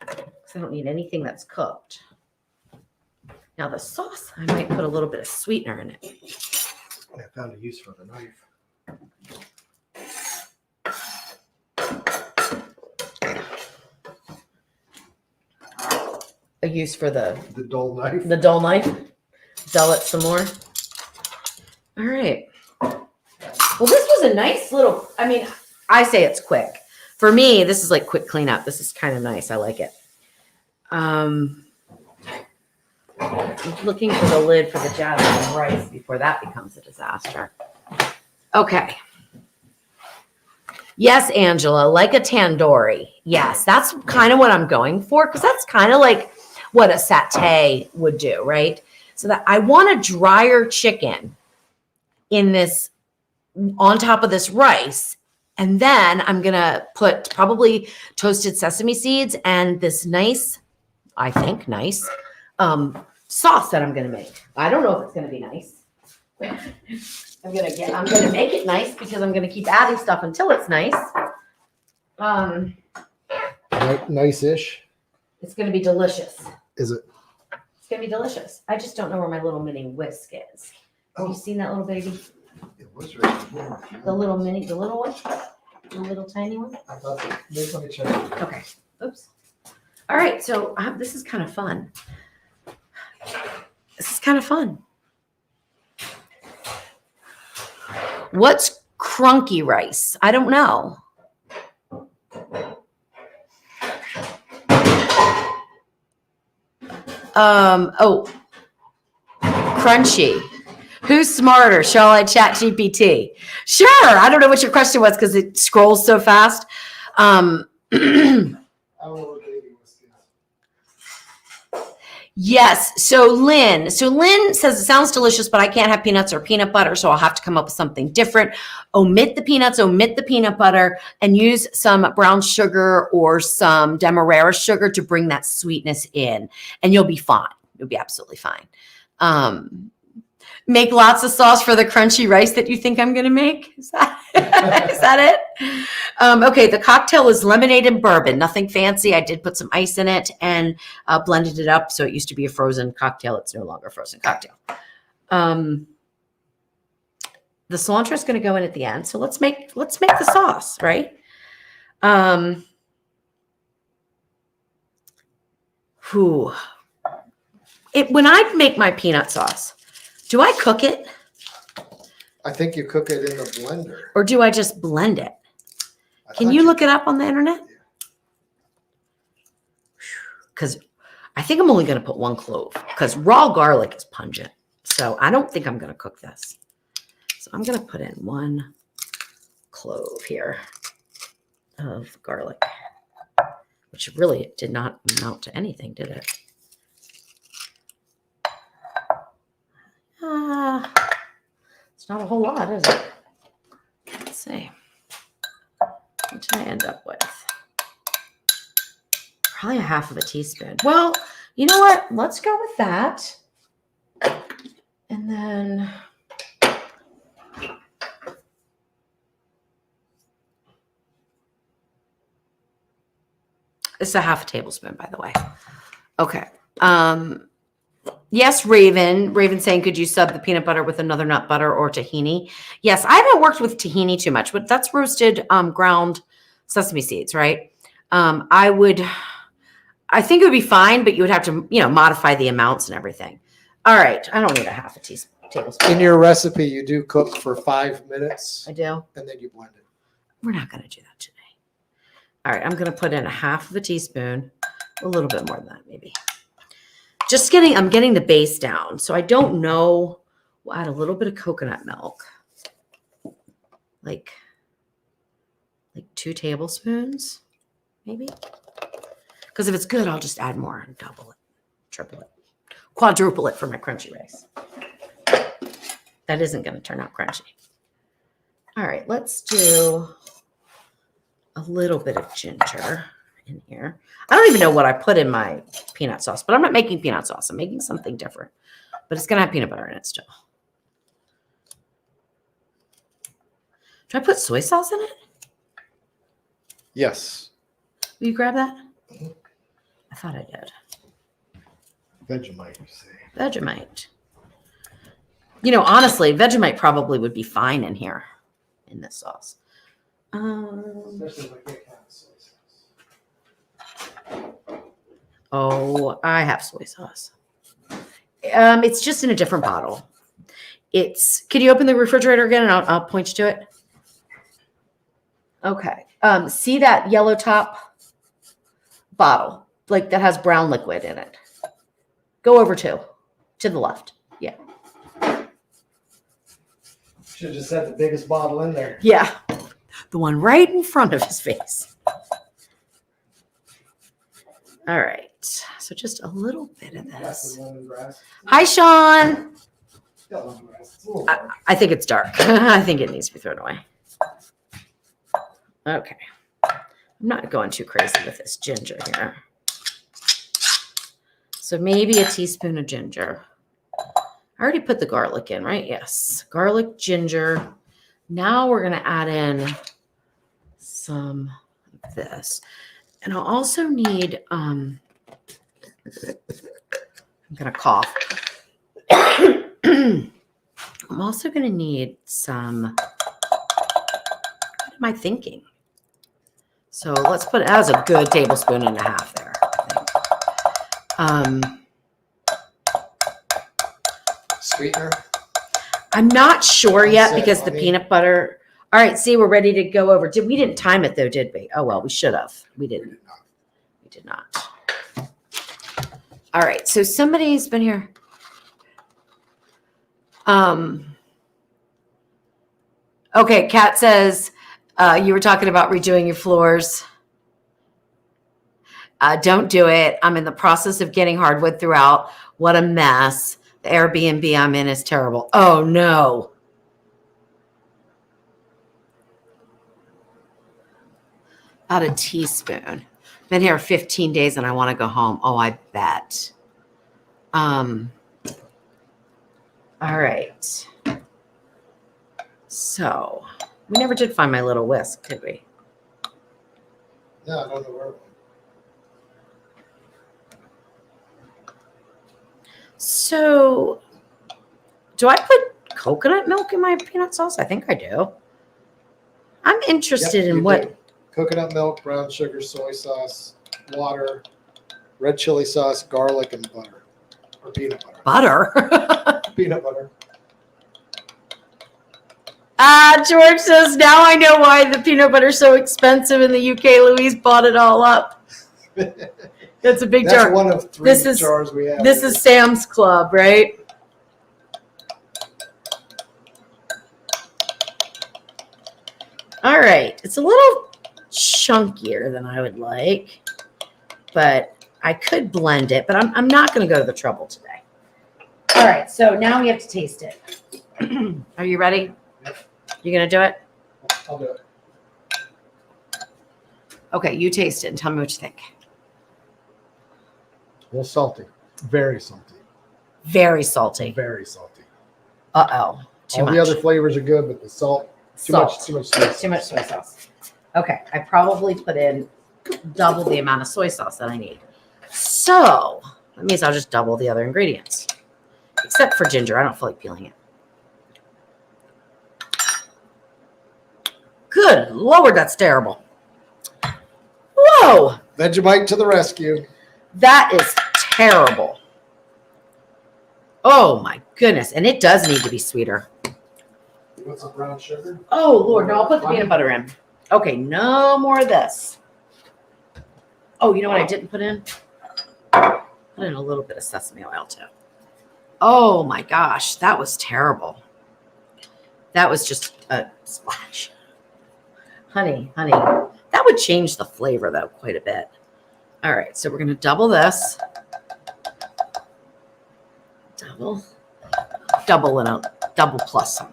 Because I don't need anything that's cooked. Now the sauce, I might put a little bit of sweetener in it. I found a use for the knife. A use for the dull knife. dull knife. Dull it some more. All right. Well, this was a nice little, I mean, I say it's quick. For me, this is like quick cleanup. This is kind of nice. I like it. Looking for the lid for the jasmine rice before that becomes a disaster. Okay. Yes, Angela, like a tandoori. Yes, that's kind of what I'm going for because that's kind of like what a satay would do, right? So that I want a drier chicken in this, on top of this rice. And then I'm going to put probably toasted sesame seeds and this nice, I think nice, sauce that I'm going to make. I don't know if it's going to be nice. I'm going to make it nice because I'm going to keep adding stuff until it's nice. Nice-ish. It's going to be delicious. Is it? It's going to be delicious. I just don't know where my little mini whisk is. Have you seen that little baby? It was right here. The little one? The little tiny one? I thought let me check. Okay. Oops. All right. So this is kind of fun. What's crunky rice? I don't know. Crunchy. Who's smarter? Shall I chat GPT? Sure. I don't know what your question was because it scrolls so fast. Yes. So Lynn says it sounds delicious, but I can't have peanuts or peanut butter, so I'll have to come up with something different. Omit the peanuts, omit the peanut butter, and use some brown sugar or some demerara sugar to bring that sweetness in, and you'll be fine. You'll be absolutely fine. Make lots of sauce for the crunchy rice that you think I'm going to make. Is that it? Okay, the cocktail is lemonade and bourbon. Nothing fancy. I did put some ice in it and blended it up. So it used to be a frozen cocktail. It's no longer a frozen cocktail. The cilantro is going to go in at the end. So let's make the sauce, right? When I make my peanut sauce, do I cook it? I think you cook it in the blender. Or do I just blend it? Can you look it up on the internet? Because I think I'm only going to put 1 clove because raw garlic is pungent. So I don't think I'm going to cook this. So I'm going to put in 1 clove here of garlic, which really did not amount to anything, did it? It's not a whole lot, is it? Let's see. What did I end up with? Probably 1/2 teaspoon. Well, you know what? Let's go with that. And then it's a 1/2 tablespoon, by the way. Okay. Yes, Raven saying, could you sub the peanut butter with another nut butter or tahini? Yes, I haven't worked with tahini too much, but that's roasted ground sesame seeds, right? I think it would be fine, but you would have to, modify the amounts and everything. All right, I don't need a 1/2 tablespoon. In your recipe, you do cook for 5 minutes. I do. And then you blend it. We're not going to do that today. All right, I'm going to put in 1/2 teaspoon, a little bit more than that, maybe. I'm getting the base down. So I don't know. We'll add a little bit of coconut milk. Like 2 tablespoons, maybe. Because if it's good, I'll just add more and double it, triple it, quadruple it for my crunchy rice. That isn't going to turn out crunchy. All right, let's do a little bit of ginger in here. I don't even know what I put in my peanut sauce, but I'm not making peanut sauce. I'm making something different, but it's going to have peanut butter in it still. Do I put soy sauce in it? Yes. Will you grab that? I thought I did. Vegemite, you say? Vegemite. You know, honestly, Vegemite probably would be fine in here, in this sauce. Especially if I get kind of soy sauce. Oh, I have soy sauce. It's just in a different bottle. Can you open the refrigerator again and I'll point you to it? Okay. See that yellow top bottle, like that has brown liquid in it? Go over to the left. Yeah. Should have just had the biggest bottle in there. Yeah. The one right in front of his face. All right. So just a little bit of this. Hi, Sean. I think it's dark. I think it needs to be thrown away. Okay. I'm not going too crazy with this ginger here. So maybe a teaspoon of ginger. I already put the garlic in, right? Yes. Garlic, ginger. Now we're going to add in some of this. And I'll also need, I'm going to cough. I'm also going to need some, what am I thinking? So let's put, that was a good tablespoon and a half there, I think. Sweetener? I'm not sure yet Unsaid because the honey. peanut butter. All right, see, we're ready to go over. We didn't time it though, did we? Oh, well, we should have. We didn't. We did not. All right, so somebody's been here. Okay, Kat says you were talking about redoing your floors. Don't do it. I'm in the process of getting hardwood throughout. What a mess. The Airbnb I'm in is terrible. Oh, no. About a teaspoon. Been here 15 days and I want to go home. Oh, I bet. All right. So we never did find my little whisk, did we? No, I don't know where it went. So do I put coconut milk in my peanut sauce? I think I do. I'm interested Yep, in you what. do. Coconut milk, brown sugar, soy sauce, water, red chili sauce, garlic, and butter. Or peanut butter. Butter. Peanut butter. George says, now I know why the peanut butter's so expensive in the UK. Louise bought it all up. That's a big That's jar. one of three jars we have. This is Sam's Club, right? All right. It's a little chunkier than I would like, but I could blend it, but I'm not going to go to the trouble today. All right. So now we have to taste it. Are you ready? Yep. You going to do it? I'll do it. Okay. You taste it and tell me what you think. A little salty. Very salty. Very salty. Very salty. Uh-oh. Too All much. the other flavors are good, but the salt, too much soy sauce. Too much soy sauce. Okay, I probably put in double the amount of soy sauce that I need. So that means I'll just double the other ingredients. Except for ginger. I don't feel like peeling it. Good Lord, that's terrible. Whoa, Vegemite to the rescue. that is terrible. Oh my goodness. And it does need to be sweeter. You want some brown sugar? Oh Lord, no, I'll put the peanut butter in. Okay, no more of this. Oh, you know what I didn't put in? Put in a little bit of sesame oil too. Oh my gosh, that was terrible. That was just a splash. Honey, that would change the flavor though quite a bit. All right, so we're gonna double this. Double and a double plus some.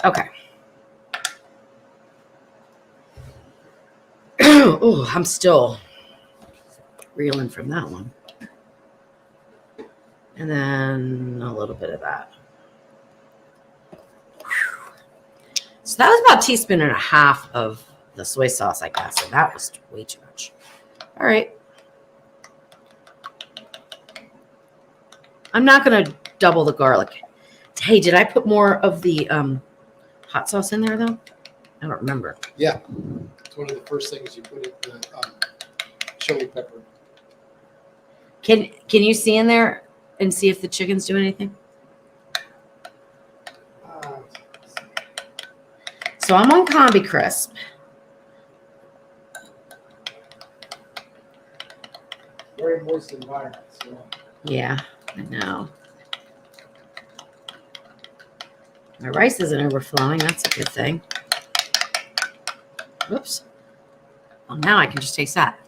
Okay. Oh, I'm still reeling from that one. And then a little bit of that. So that was about a teaspoon and a half of the soy sauce, I guess. So that was way too much. All right. I'm not going to double the garlic. Hey, did I put more of the hot sauce in there though? I don't remember. Yeah, it's one of the first things you put in the chili pepper. Can you see in there and see if the chickens do anything? So I'm on Combi Crisp. Very moist environment. So. Yeah, I know. My rice isn't overflowing. That's a good thing. Whoops. Well, now I can just taste that.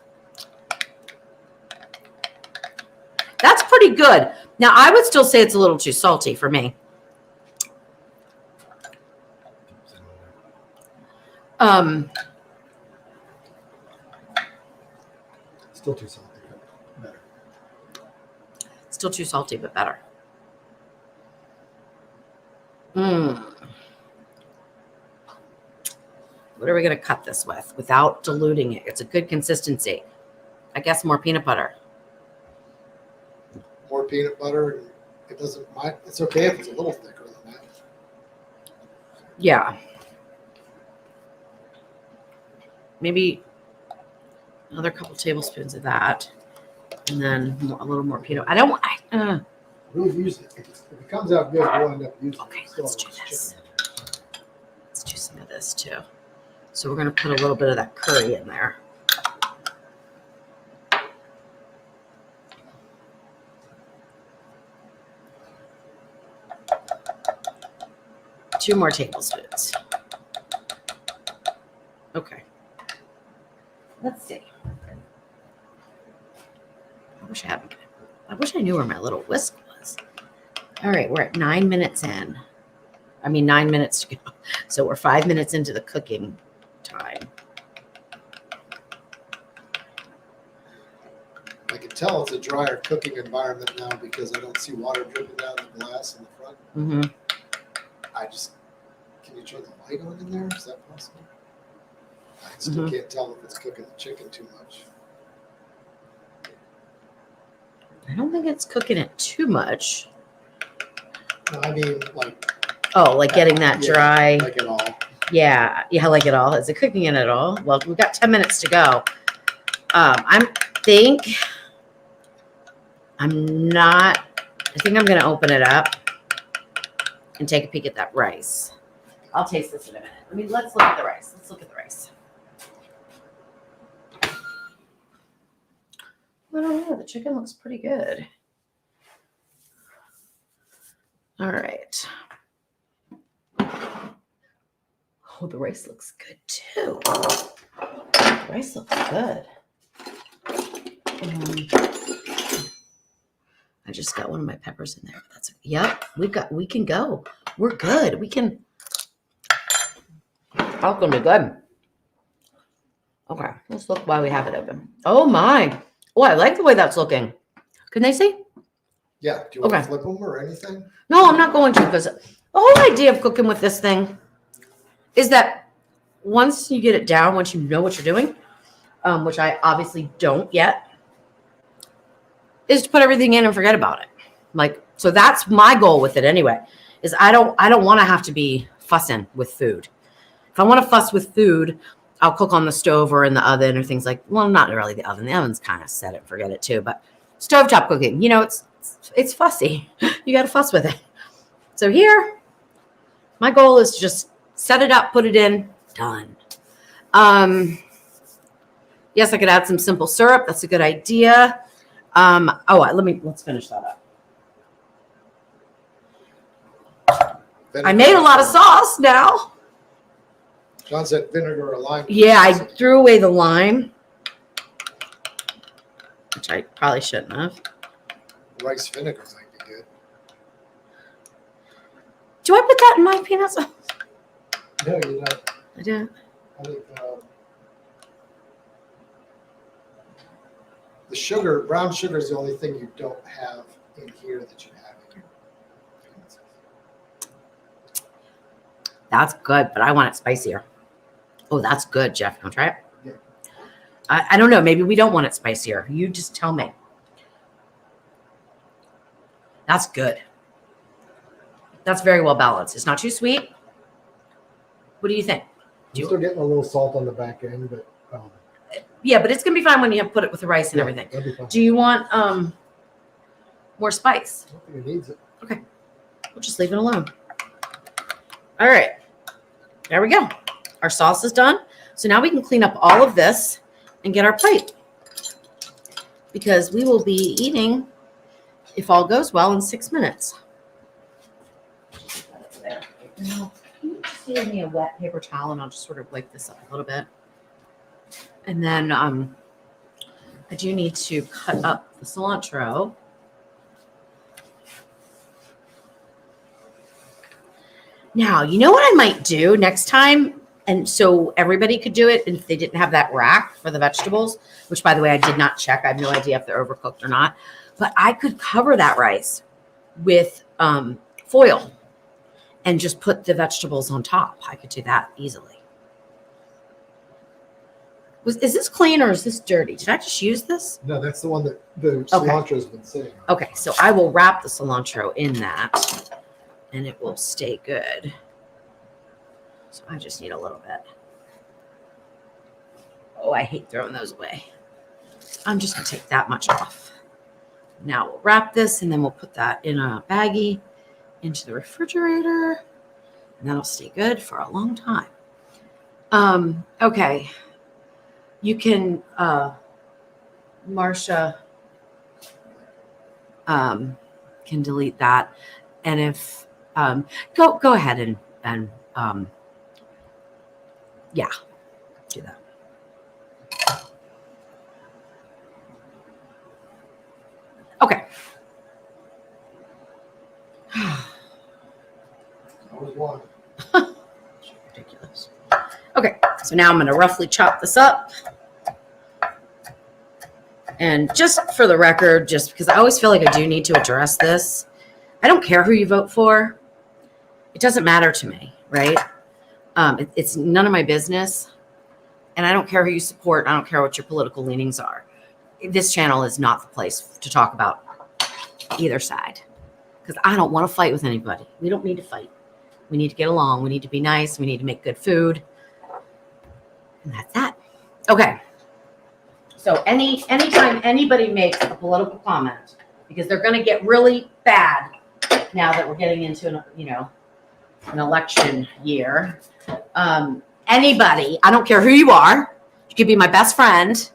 That's pretty good. Now, I would still say it's a little too salty for me. Still too salty. Better. Still too salty, but better. What are we going to cut this with without diluting it? It's a good consistency. I guess more peanut butter. More peanut butter. It doesn't mind. It's okay if it's a little thicker than that. Yeah. Maybe another couple tablespoons of that. And then a little more peanut. I don't want. We'll use it. If it comes out good, we'll end up using Okay, it. Still let's do has this. chicken. Let's do some of this too. So we're going to put a little bit of that curry in there. Two more tablespoons. Okay. Let's see. I wish I knew where my little whisk was. All right, we're at 9 minutes in. 9 minutes to go. So we're 5 minutes into the cooking time. I can tell it's a drier cooking environment now because I don't see water dripping down the glass in the front. Mm-hmm. Can you turn the light on in there? Is that possible? I still can't tell if it's cooking the chicken too much. I don't think it's cooking it too much. No, I mean, like. Oh, like getting that dry. Like it all. Yeah, like it all. Is it cooking it at all? Well, we've got 10 minutes to go. I think I'm going to open it up and take a peek at that rice. I'll taste this in a minute. Let's look at the rice. I don't know. The chicken looks pretty good. All right. Oh, the rice looks good too. The rice looks good. I just got one of my peppers in there. Yep, we can go. We're good. We can. That's gonna be good. Okay, let's look while we have it open. Oh my. Oh, I like the way that's looking. Can they see? Yeah. Do you want to flip them or anything? No, I'm not going to, because the whole idea of cooking with this thing is that once you get it down, once you know what you're doing, which I obviously don't yet, is to put everything in and forget about it. So that's my goal with it anyway, is I don't want to have to be fussing with food. If I want to fuss with food, I'll cook on the stove or in the oven or things not really the oven. The oven's kind of set it and forget it too, but stovetop cooking, it's fussy. You got to fuss with it. So here, my goal is to just set it up, put it in, done. Yes, I could add some simple syrup. That's a good idea. Let's finish that up. I made a lot of sauce now. John said vinegar or lime. Yeah, I threw away the lime, which I probably shouldn't have. Rice vinegar might be good. Do I put that in my peanut sauce? No, you don't. I didn't. I think the sugar, brown sugar, is the only thing you don't have in here that you have in here. That's good, but I want it spicier. Oh, that's good, Jeff. You want to try it? Yeah. I don't know. Maybe we don't want it spicier. You just tell me. That's good. That's very well balanced. It's not too sweet. What do you think? I'm still getting a little salt on the back end, but Yeah, but it's gonna be fine when you have put it with the rice and everything. that'd be fine. Do you want more spice? I don't think it needs it. We'll just leave it alone. All right, there we go. Our sauce is done. So now we can clean up all of this and get our plate, because we will be eating, if all goes well, in 6 minutes. Now, can you just give me a wet paper towel and I'll just sort of wipe this up a little bit. And then I do need to cut up the cilantro. Now, you know what I might do next time? And so everybody could do it, and if they didn't have that rack for the vegetables, which, by the way, I did not check. I have no idea if they're overcooked or not. But I could cover that rice with foil and just put the vegetables on top. I could do that easily. Is this clean or is this dirty? Did I just use this? No, that's the one that the cilantro's been sitting on. Okay, so I will wrap the cilantro in that, and it will stay good. So I just need a little bit. Oh, I hate throwing those away. I'm just going to take that much off. Now we'll wrap this, and then we'll put that in a baggie into the refrigerator, and that'll stay good for a long time. Okay. You can, Marcia, can delete that. And if, go ahead and yeah, do that. Okay. Always one. Ridiculous. Okay, so now I'm going to roughly chop this up. And just for the record, just because I always feel like I do need to address this, I don't care who you vote for. It doesn't matter to me, right? It's none of my business. And I don't care who you support. I don't care what your political leanings are. This channel is not the place to talk about either side, because I don't want to fight with anybody. We don't need to fight. We need to get along. We need to be nice. We need to make good food. And that's that. Okay. So anytime anybody makes a political comment, because they're going to get really bad now that we're getting into an election year. Anybody, I don't care who you are, you could be my best friend,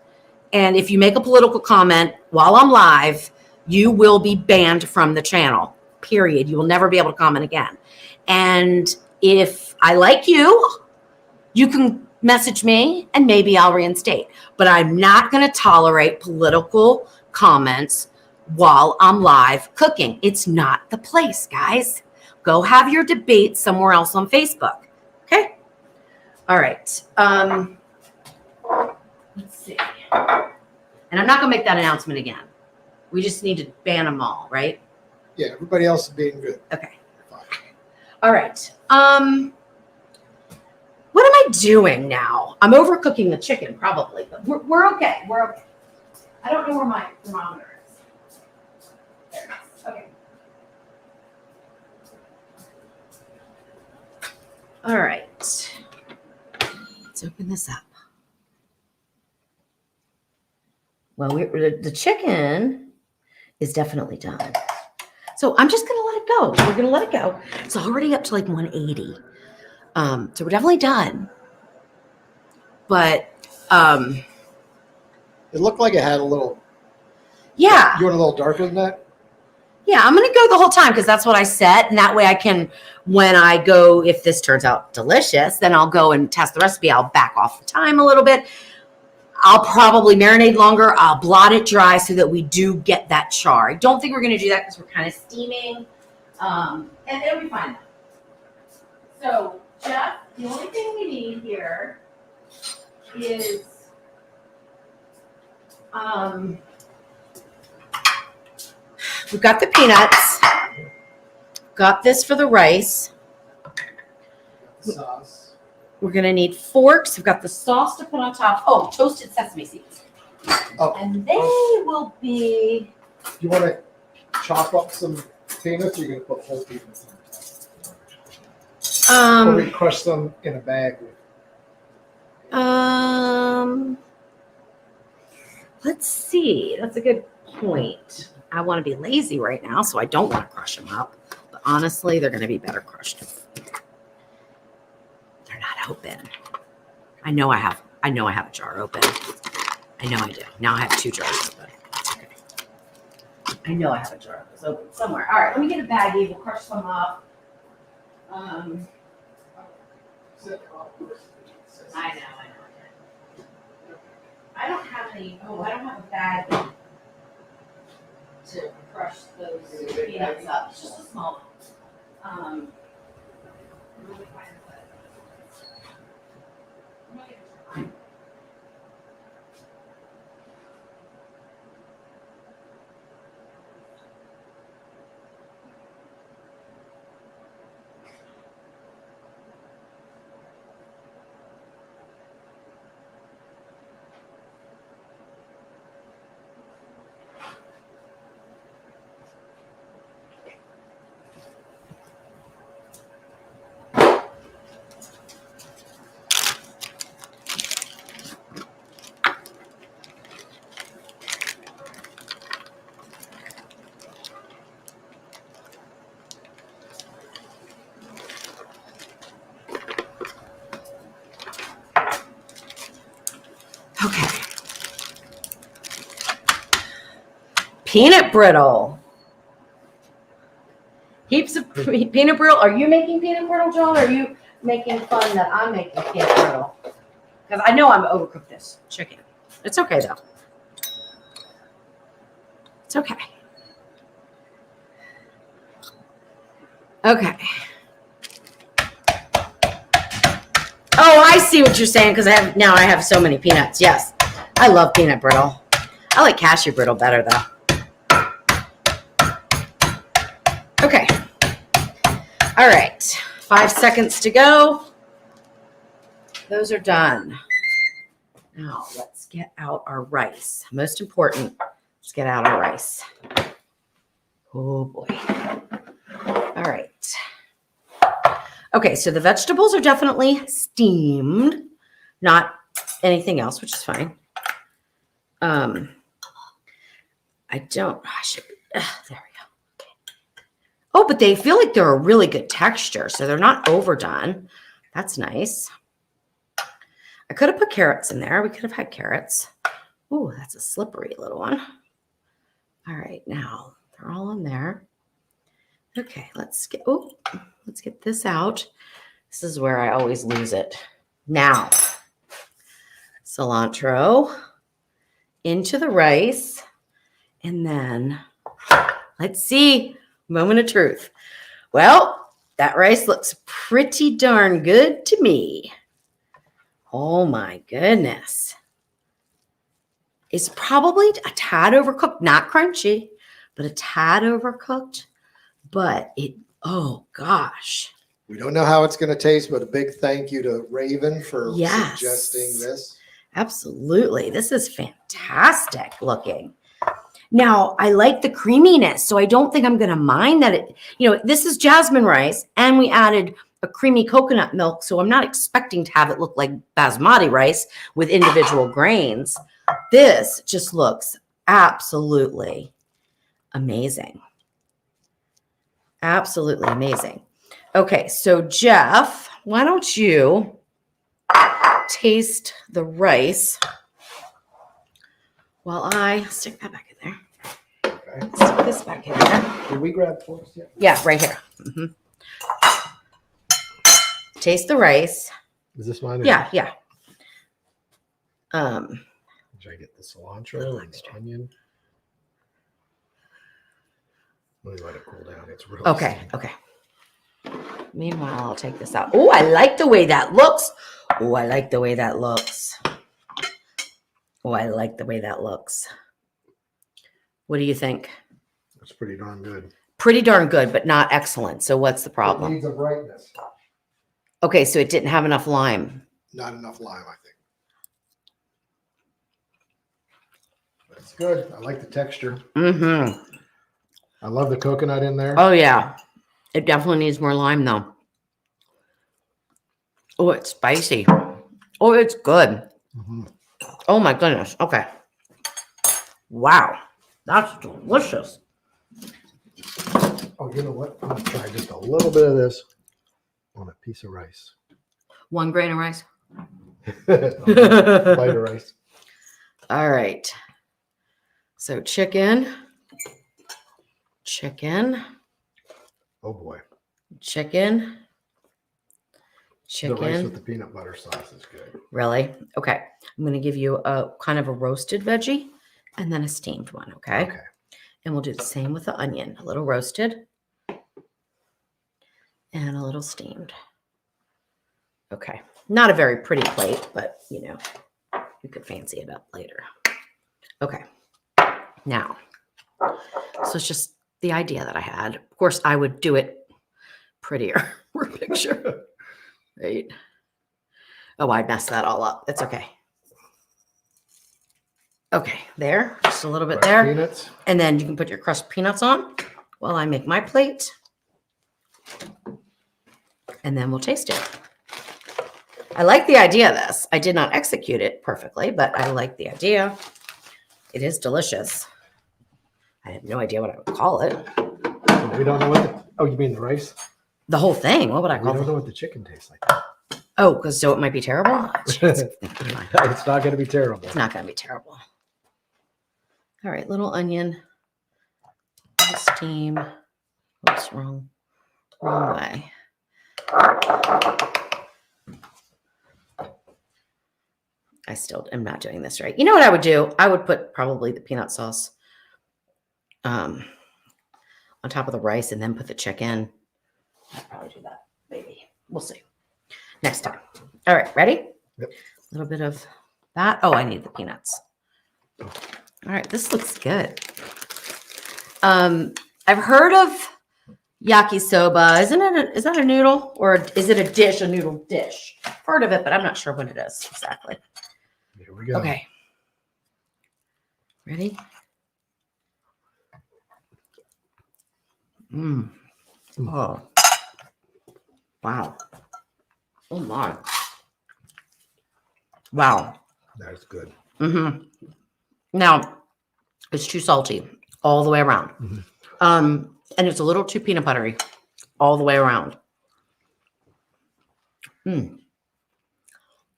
and if you make a political comment while I'm live, you will be banned from the channel. Period. You will never be able to comment again. And if I like you, you can message me and maybe I'll reinstate. But I'm not going to tolerate political comments while I'm live cooking. It's not the place, guys. Go have your debate somewhere else on Facebook. Okay? All right. Let's see. And I'm not going to make that announcement again. We just need to ban them all, right? Yeah, everybody else is being good. Okay. All right. What am I doing now? I'm overcooking the chicken, probably, but we're okay. We're okay. I don't know where my thermometer is. There it is. Okay. All right. Let's open this up. Well, the chicken is definitely done. So I'm just going to let it go. We're going to let it go. It's already up to like 180. So we're definitely done. But It looked like it had a little. yeah. You want a little darker than that? Yeah, I'm going to go the whole time because that's what I set. And that way I can, when I go, if this turns out delicious, then I'll go and test the recipe. I'll back off the time a little bit. I'll probably marinate longer. I'll blot it dry so that we do get that char. I don't think we're going to do that because we're kind of steaming. And it'll be fine. So, Jeff, the only thing we need here is we've got the peanuts. Got this for the rice. Sauce. We're going to need forks. We've got the sauce to put on top. Oh, toasted sesame seeds. Oh. And they will be... You want to chop up some peanuts, or you can put whole peanuts on top? Or we crush them in a bag. Let's see. That's a good point. I want to be lazy right now, so I don't want to crush them up. But honestly, they're going to be better crushed. They're not open. I know I have a jar open. I know I do. Now I have 2 jars open. It's okay. I know I have a jar open somewhere. All right, let me get a baggie. We'll crush some up. I know. I don't have any. Oh, I don't have a bag to crush those peanuts up. It's just a small one. Let me find it. Okay. Peanut brittle. Heaps of peanut brittle. Are you making peanut brittle, John? Or are you making fun that I'm making peanut brittle? Because I know I'm overcooked this chicken. It's okay though. It's okay. Okay. Oh, I see what you're saying because I have so many peanuts. Yes. I love peanut brittle. I like cashew brittle better though. Okay. All right. 5 seconds to go. Those are done. Now let's get out our rice. Most important, let's get out our rice. Oh boy. All right. Okay, so the vegetables are definitely steamed, not anything else, which is fine. There we go. Okay. Oh, but they feel like they're a really good texture, so they're not overdone. That's nice. I could have put carrots in there. We could have had carrots. Oh, that's a slippery little one. All right, now they're all in there. Okay, let's get this out. This is where I always lose it. Now, cilantro into the rice, and then let's see, moment of truth. Well, that rice looks pretty darn good to me. Oh my goodness. It's probably a tad overcooked, not crunchy, but a tad overcooked. But oh gosh. We don't know how it's going to taste, but a big thank you to Raven for Yes. suggesting this. Absolutely. This is fantastic looking. Now, I like the creaminess, so I don't think I'm going to mind that this is jasmine rice, and we added a creamy coconut milk, so I'm not expecting to have it look like basmati rice with individual grains. This just looks absolutely amazing. Absolutely amazing. Okay, so Jeff, why don't you taste the rice while I stick that back in there. Okay. Stick this back in there. Did we grab forks yet? Yeah, right here. Mm-hmm. Taste the rice. Is this mine? Yeah. Should I get the cilantro and the onion? Let me let it cool down. It's real. Okay. Meanwhile, I'll take this out. Oh, I like the way that looks. Oh, I like the way that looks. What do you think? It's pretty darn good. Pretty darn good, but not excellent. So what's the It problem? needs a brightness. Okay, so it didn't have enough lime. Not enough lime, I think. That's good. I like the texture. Mm-hmm. I love the coconut in there. Oh yeah. It definitely needs more lime though. Oh, it's spicy. Oh, it's good. Mhm. Oh my goodness. Okay. Wow. That's delicious. Oh, you know what? I'm gonna try just a little bit of this on a piece of rice. 1 grain of rice. A bite of rice. All right. So chicken. Oh boy. Chicken. The rice with the peanut butter sauce is good. Really? Okay. I'm going to give you a kind of a roasted veggie and then a steamed one. Okay. Okay. And we'll do the same with the onion. A little roasted and a little steamed. Okay. Not a very pretty plate, but you know, you could fancy it up later. Okay. Now, so it's just the idea that I had. Of course, I would do it prettier for a picture. Right. Oh, I messed that all up. It's okay. Okay, there. Just a little bit Crushed there. peanuts. And then you can put your crushed peanuts on while I make my plate. And then we'll taste it. I like the idea of this. I did not execute it perfectly, but I like the idea. It is delicious. I have no idea what I would call it. We don't know what the, oh, you mean the rice? The whole thing. What would I We call don't it? know what the chicken tastes like. Oh, because so it might be terrible? It's not going to be terrible. It's not going to be terrible. All right, little onion. Little steam. Oops, wrong way. I still am not doing this right. You know what I would do? I would put probably the peanut sauce on top of the rice and then put the chicken. I'd probably do that. Maybe. We'll see. Next time. All right, ready? Yep. A little bit of that. Oh, I need the peanuts. All right, this looks good. I've heard of yakisoba. Is that a noodle or is it a dish, a noodle dish? I've heard of it, but I'm not sure what it is exactly. Here we go. Okay. Ready? Mm. Oh. Wow. Oh my. Wow. That's good. Mm-hmm. Now, it's too salty all the way around. Mhm. And it's a little too peanut buttery all the way around.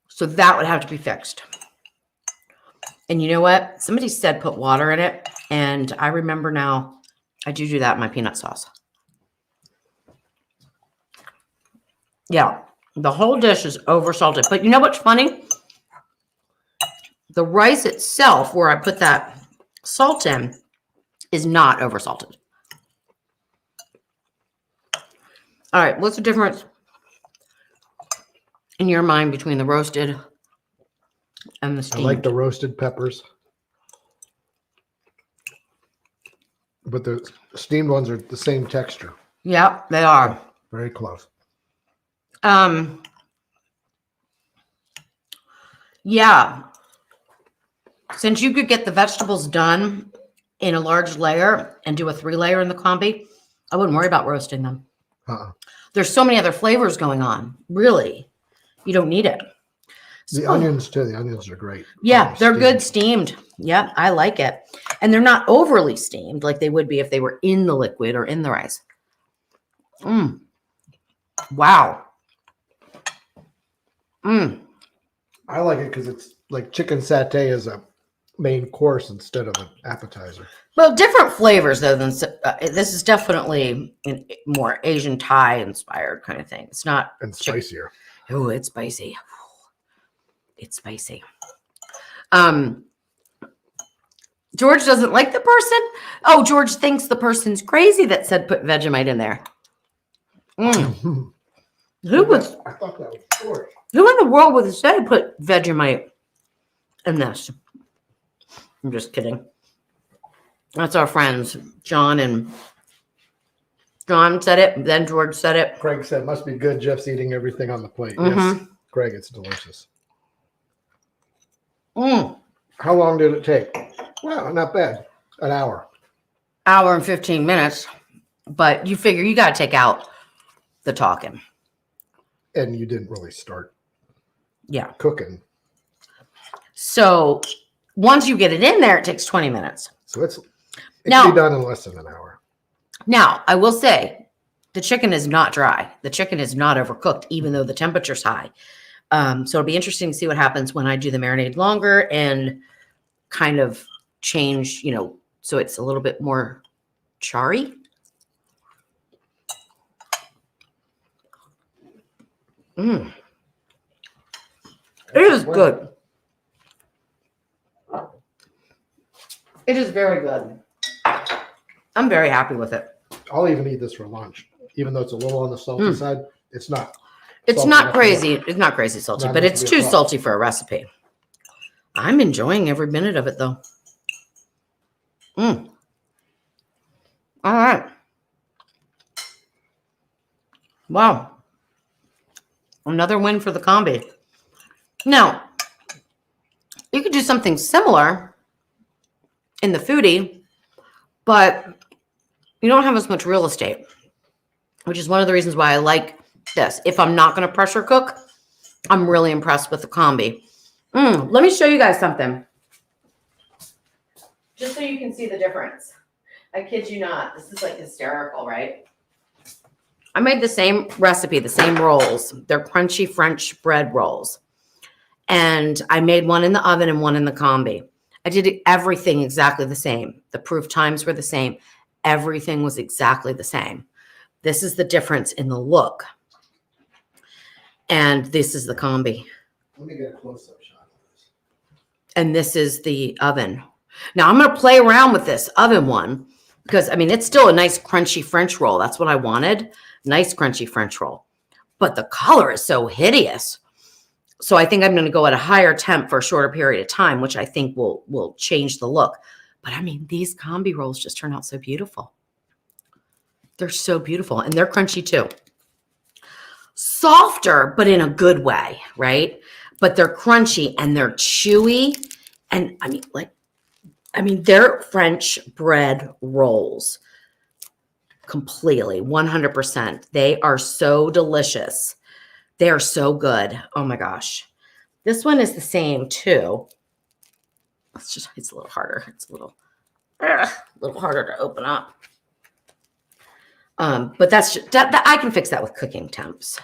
So that would have to be fixed. And you know what? Somebody said put water in it. And I remember now, I do that in my peanut sauce. Yeah, the whole dish is over salted. But you know what's funny? The rice itself, where I put that salt in, is not over salted. All right, what's the difference in your mind between the roasted and the I steamed? like the roasted peppers. But the steamed ones are the same texture. Yeah, they are. Very close. Yeah. Since you could get the vegetables done in a large layer and do a 3-layer in the combi, I wouldn't worry about roasting them. There's so many other flavors going on. Really, you don't need it. The So- onions too. The onions are great. Yeah, they're Steamed. good steamed. Yeah, I like it. And they're not overly steamed like they would be if they were in the liquid or in the rice. Wow. I like it because it's like chicken satay as a main course instead of an appetizer. Well, different flavors though than this is definitely a more Asian Thai inspired kind of thing. It's not And spicier. Oh, it's spicy. It's spicy. George doesn't like the person. Oh, George thinks the person's crazy that said put Vegemite in there. Who was? I thought that was George. Who in the world would say put Vegemite in this? I'm just kidding. That's our friends, John and John said it. Then George said it. Craig said, must be good. Jeff's eating everything on the plate. Yes, Mhm. Craig, it's delicious. Mm. How long did it take? Well, not bad. An hour. hour and 15 minutes, but you figure you got to take out the talking. And you didn't really start Yeah. cooking. So once you get it in there, it takes 20 minutes. So it Now- can be done in less than an hour. Now, I will say the chicken is not dry. The chicken is not overcooked, even though the temperature's high. So it'll be interesting to see what happens when I do the marinade longer and kind of change, so it's a little bit more charry. It is good. It is very good. I'm very happy with it. I'll even eat this for lunch, even though it's a little on the salty side. It's not. It's salty not enough to crazy. It's not crazy salty, Not but enough it's to be a too problem. salty for a recipe. I'm enjoying every minute of it, though. All right. Wow. Another win for the Combi. Now, you could do something similar in the foodie, but you don't have as much real estate, which is one of the reasons why I like this. If I'm not going to pressure cook, I'm really impressed with the Combi. Let me show you guys something. Just so you can see the difference. I kid you not. This is like hysterical, right? I made the same recipe, the same rolls. They're crunchy French bread rolls. And I made one in the oven and one in the Combi. I did everything exactly the same. The proof times were the same. Everything was exactly the same. This is the difference in the look. And this is the Combi. Let me get a close-up shot of this. And this is the oven. Now I'm going to play around with this oven one because, it's still a nice crunchy French roll. That's what I wanted. Nice crunchy French roll. But the color is so hideous. So I think I'm going to go at a higher temp for a shorter period of time, which I think will change the look. But these Combi rolls just turn out so beautiful. They're so beautiful. And they're crunchy too. Softer, but in a good way, right? But they're crunchy and they're chewy. And they're French bread rolls. Completely, 100%. They are so delicious. They are so good. Oh my gosh. This one is the same too. It's a little harder. It's a little harder to open up. But that's that I can fix that with cooking temps.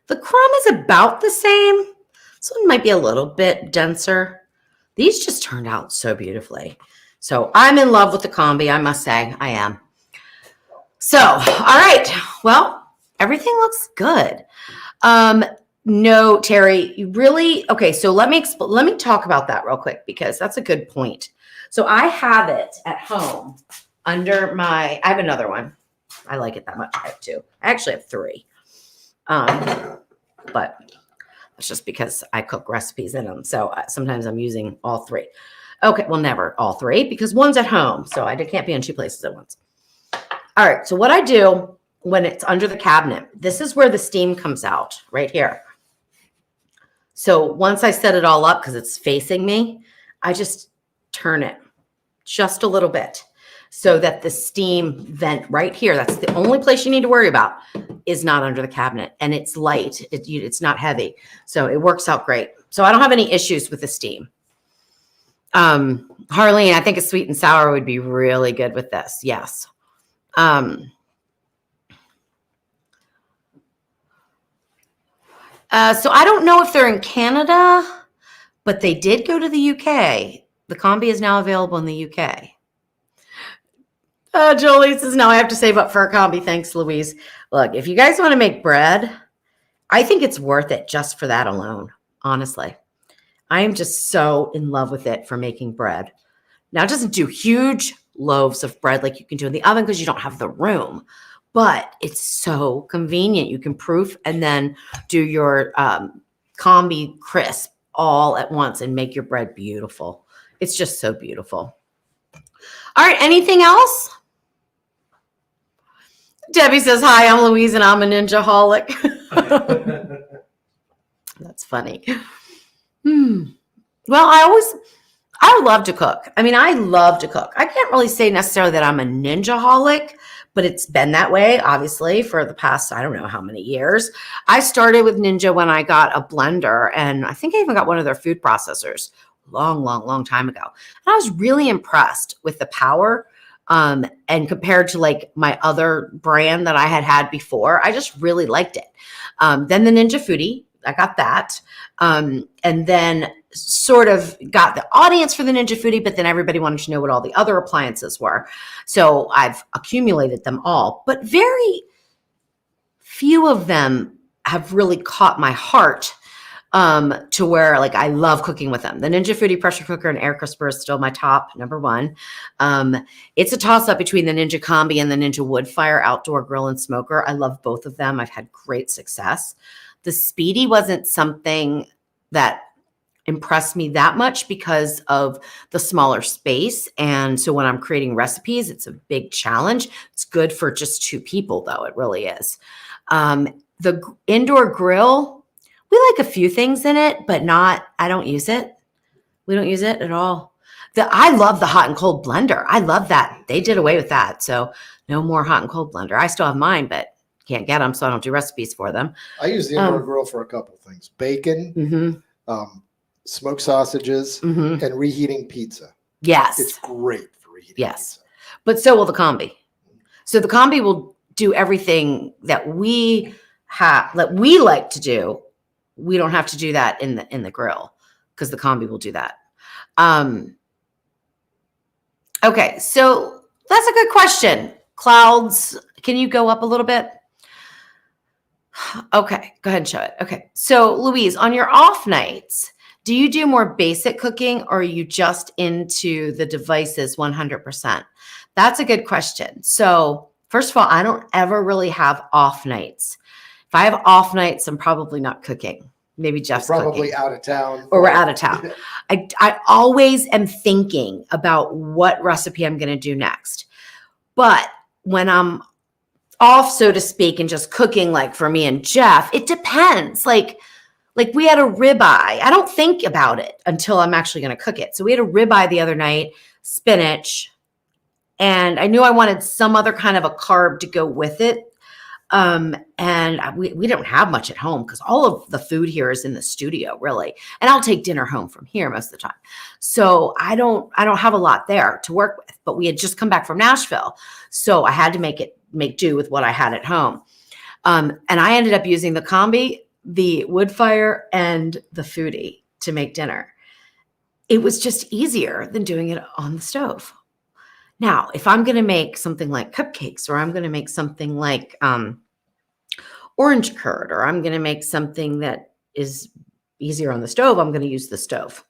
The crumb is about the same. This one might be a little bit denser. These just turned out so beautifully. So I'm in love with the Combi, I must say. I am. So, all right. Well, everything looks good. No, Terry, you really, okay, so let me talk about that real quick because that's a good point. So I have it at home under I have another one. I like it that much. I have two. I actually have three. But it's just because I cook recipes in them. So sometimes I'm using all three. Okay, well, never all three because one's at home. So I can't be in two places at once. All right, so what I do when it's under the cabinet, this is where the steam comes out, right here. So once I set it all up, because it's facing me, I just turn it just a little bit so that the steam vent right here, that's the only place you need to worry about, is not under the cabinet. And it's light, it's not heavy. So it works out great. So I don't have any issues with the steam. Harleen, I think a sweet and sour would be really good with this. Yes. So I don't know if they're in Canada, but they did go to the UK. The Combi is now available in the UK. Jolie says, no, I have to save up for a Combi. Thanks, Louise. Look, if you guys want to make bread, I think it's worth it just for that alone, honestly. I am just so in love with it for making bread. Now, it doesn't do huge loaves of bread like you can do in the oven because you don't have the room. But it's so convenient. You can proof and then do your Combi crisp all at once and make your bread beautiful. It's just so beautiful. All right, anything else? Debbie says, hi, I'm Louise and I'm a ninja-holic. That's funny. Well, I love to cook. I mean, I love to cook. I can't really say necessarily that I'm a ninja-holic, but it's been that way, obviously, for the past, I don't know how many years. I started with Ninja when I got a blender, and I think I even got one of their food processors long time ago. And I was really impressed with the power. And compared to like my other brand that I had before, I just really liked it. Then the Ninja Foodie, I got that. And then sort of got the audience for the Ninja Foodie, but then everybody wanted to know what all the other appliances were. So I've accumulated them all, but very few of them have really caught my heart to where like I love cooking with them. The Ninja Foodie pressure cooker and air crisper is still my top number one. It's a toss up between the Ninja Combi and the Ninja Wood Fire outdoor grill and smoker. I love both of them. I've had great success. The Speedy wasn't something that impressed me that much because of the smaller space. And so when I'm creating recipes, it's a big challenge. It's good for just 2 people though. It really is. The indoor grill, we like a few things in it, but I don't use it. We don't use it at all. I love the hot and cold blender. I love that. They did away with that. So no more hot and cold blender. I still have mine, but can't get them. So I don't do recipes for them. I use the indoor grill for a couple of things: bacon, smoked sausages, and reheating pizza. Yes. It's great for reheating pizza. But so will the Combi. So the Combi will do everything that we like to do. We don't have to do that in the grill because the Combi will do that. Okay, so that's a good question. Clouds, can you go up a little bit? Okay, go ahead and show it. Okay, so Louise, on your off nights, do you do more basic cooking or are you just into the devices 100%? That's a good question. So first of all, I don't ever really have off nights. If I have off nights, I'm probably not cooking. Maybe Jeff's probably cooking. out of town. Or we're out of town. I always am thinking about what recipe I'm going to do next. But when I'm off, so to speak, and just cooking like for me and Jeff, it depends. Like we had a ribeye. I don't think about it until I'm actually going to cook it. So we had a ribeye the other night, spinach, and I knew I wanted some other kind of a carb to go with it. And we don't have much at home because all of the food here is in the studio, really. And I'll take dinner home from here most of the time. So I don't have a lot there to work with, but we had just come back from Nashville. So I had to make do with what I had at home. And I ended up using the Combi, the wood fire, and the foodie to make dinner. It was just easier than doing it on the stove. Now, if I'm going to make something like cupcakes, or I'm going to make something like orange curd, or I'm going to make something that is easier on the stove, I'm going to use the stove.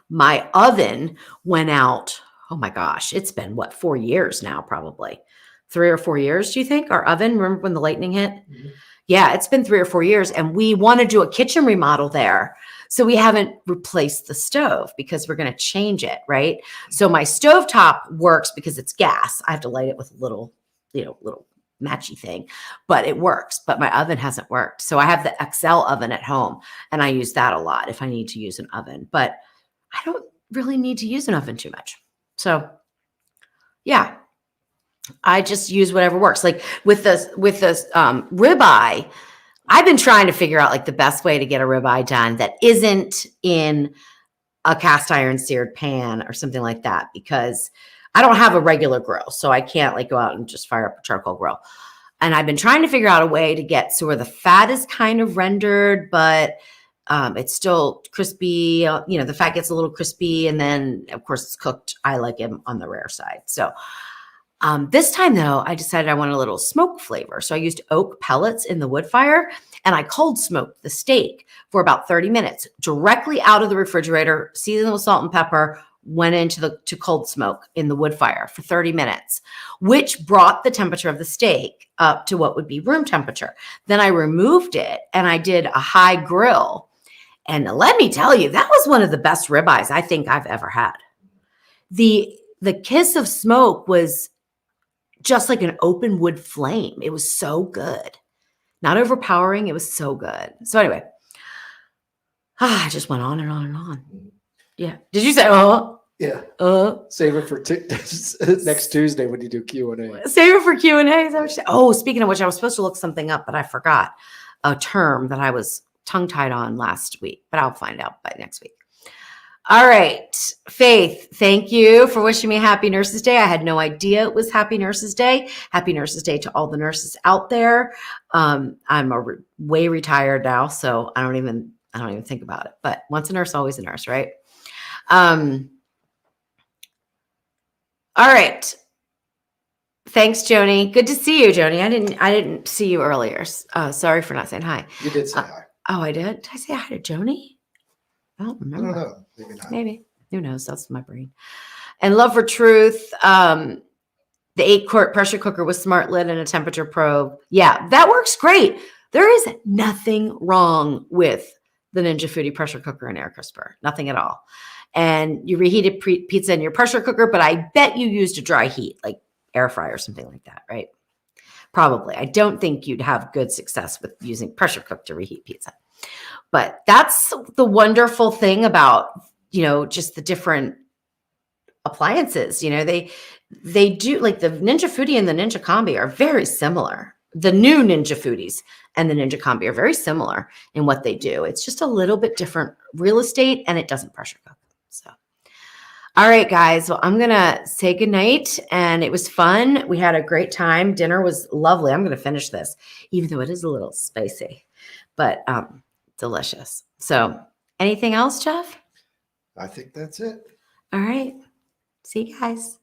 My oven went out, oh my gosh, it's been 4 years now, probably 3 or 4 years. Do you think our oven, remember when the lightning hit? Mm-hmm. Yeah, it's been 3 or 4 years, and we want to do a kitchen remodel there. So we haven't replaced the stove because we're going to change it, right? So my stovetop works because it's gas. I have to light it with a little matchy thing, but it works. But my oven hasn't worked. So I have the XL oven at home, and I use that a lot if I need to use an oven. But I don't really need to use an oven too much. So yeah, I just use whatever works. Like with this ribeye, I've been trying to figure out like the best way to get a ribeye done that isn't in a cast iron seared pan or something like that, because I don't have a regular grill. So I can't like go out and just fire up a charcoal grill. And I've been trying to figure out a way to get so where the fat is kind of rendered, but it's still crispy. The fat gets a little crispy, and then of course it's cooked. I like it on the rare side. So this time though, I decided I wanted a little smoke flavor. So I used oak pellets in the wood fire, and I cold smoked the steak for about 30 minutes directly out of the refrigerator, seasoned with salt and pepper, went into to cold smoke in the wood fire for 30 minutes, which brought the temperature of the steak up to what would be room temperature. Then I removed it and I did a high grill. And let me tell you, that was one of the best ribeyes I think I've ever had. The kiss of smoke was just like an open wood flame. It was so good. Not overpowering. It was so good. So anyway, I just went on and on and on. Yeah. Did you say, oh, Yeah. uh? Save it for next Tuesday when you do Q&A. Save it for Q&A. Is that what you said? Oh, speaking of which, I was supposed to look something up, but I forgot a term that I was tongue-tied on last week, but I'll find out by next week. All right. Faith, thank you for wishing me Happy Nurses Day. I had no idea it was Happy Nurses Day. Happy Nurses Day to all the nurses out there. I'm way retired now, so I don't even think about it. But once a nurse, always a nurse, right? All right. Thanks, Joni. Good to see you, Joni. I didn't see you earlier. Sorry for not saying hi. You did say hi. Oh, I did? Did I say hi to Joni? I don't I remember. don't know. Maybe not. Maybe. Who knows? That's my brain. And Love for Truth. The 8-quart pressure cooker with smart lid and a temperature probe. Yeah, that works great. There is nothing wrong with the Ninja Foodie pressure cooker and air crisper. Nothing at all. And you reheated pizza in your pressure cooker, but I bet you used a dry heat, like air fryer or something like that, right? Probably. I don't think you'd have good success with using pressure cook to reheat pizza. But that's the wonderful thing about, just the different appliances. They do, like the Ninja Foodie and the Ninja Combi are very similar. The new Ninja Foodies and the Ninja Combi are very similar in what they do. It's just a little bit different real estate, and it doesn't pressure cook. So, all right, guys. Well, I'm going to say goodnight, and it was fun. We had a great time. Dinner was lovely. I'm going to finish this, even though it is a little spicy, but delicious. So, anything else, Jeff? I think that's it. All right. See you guys.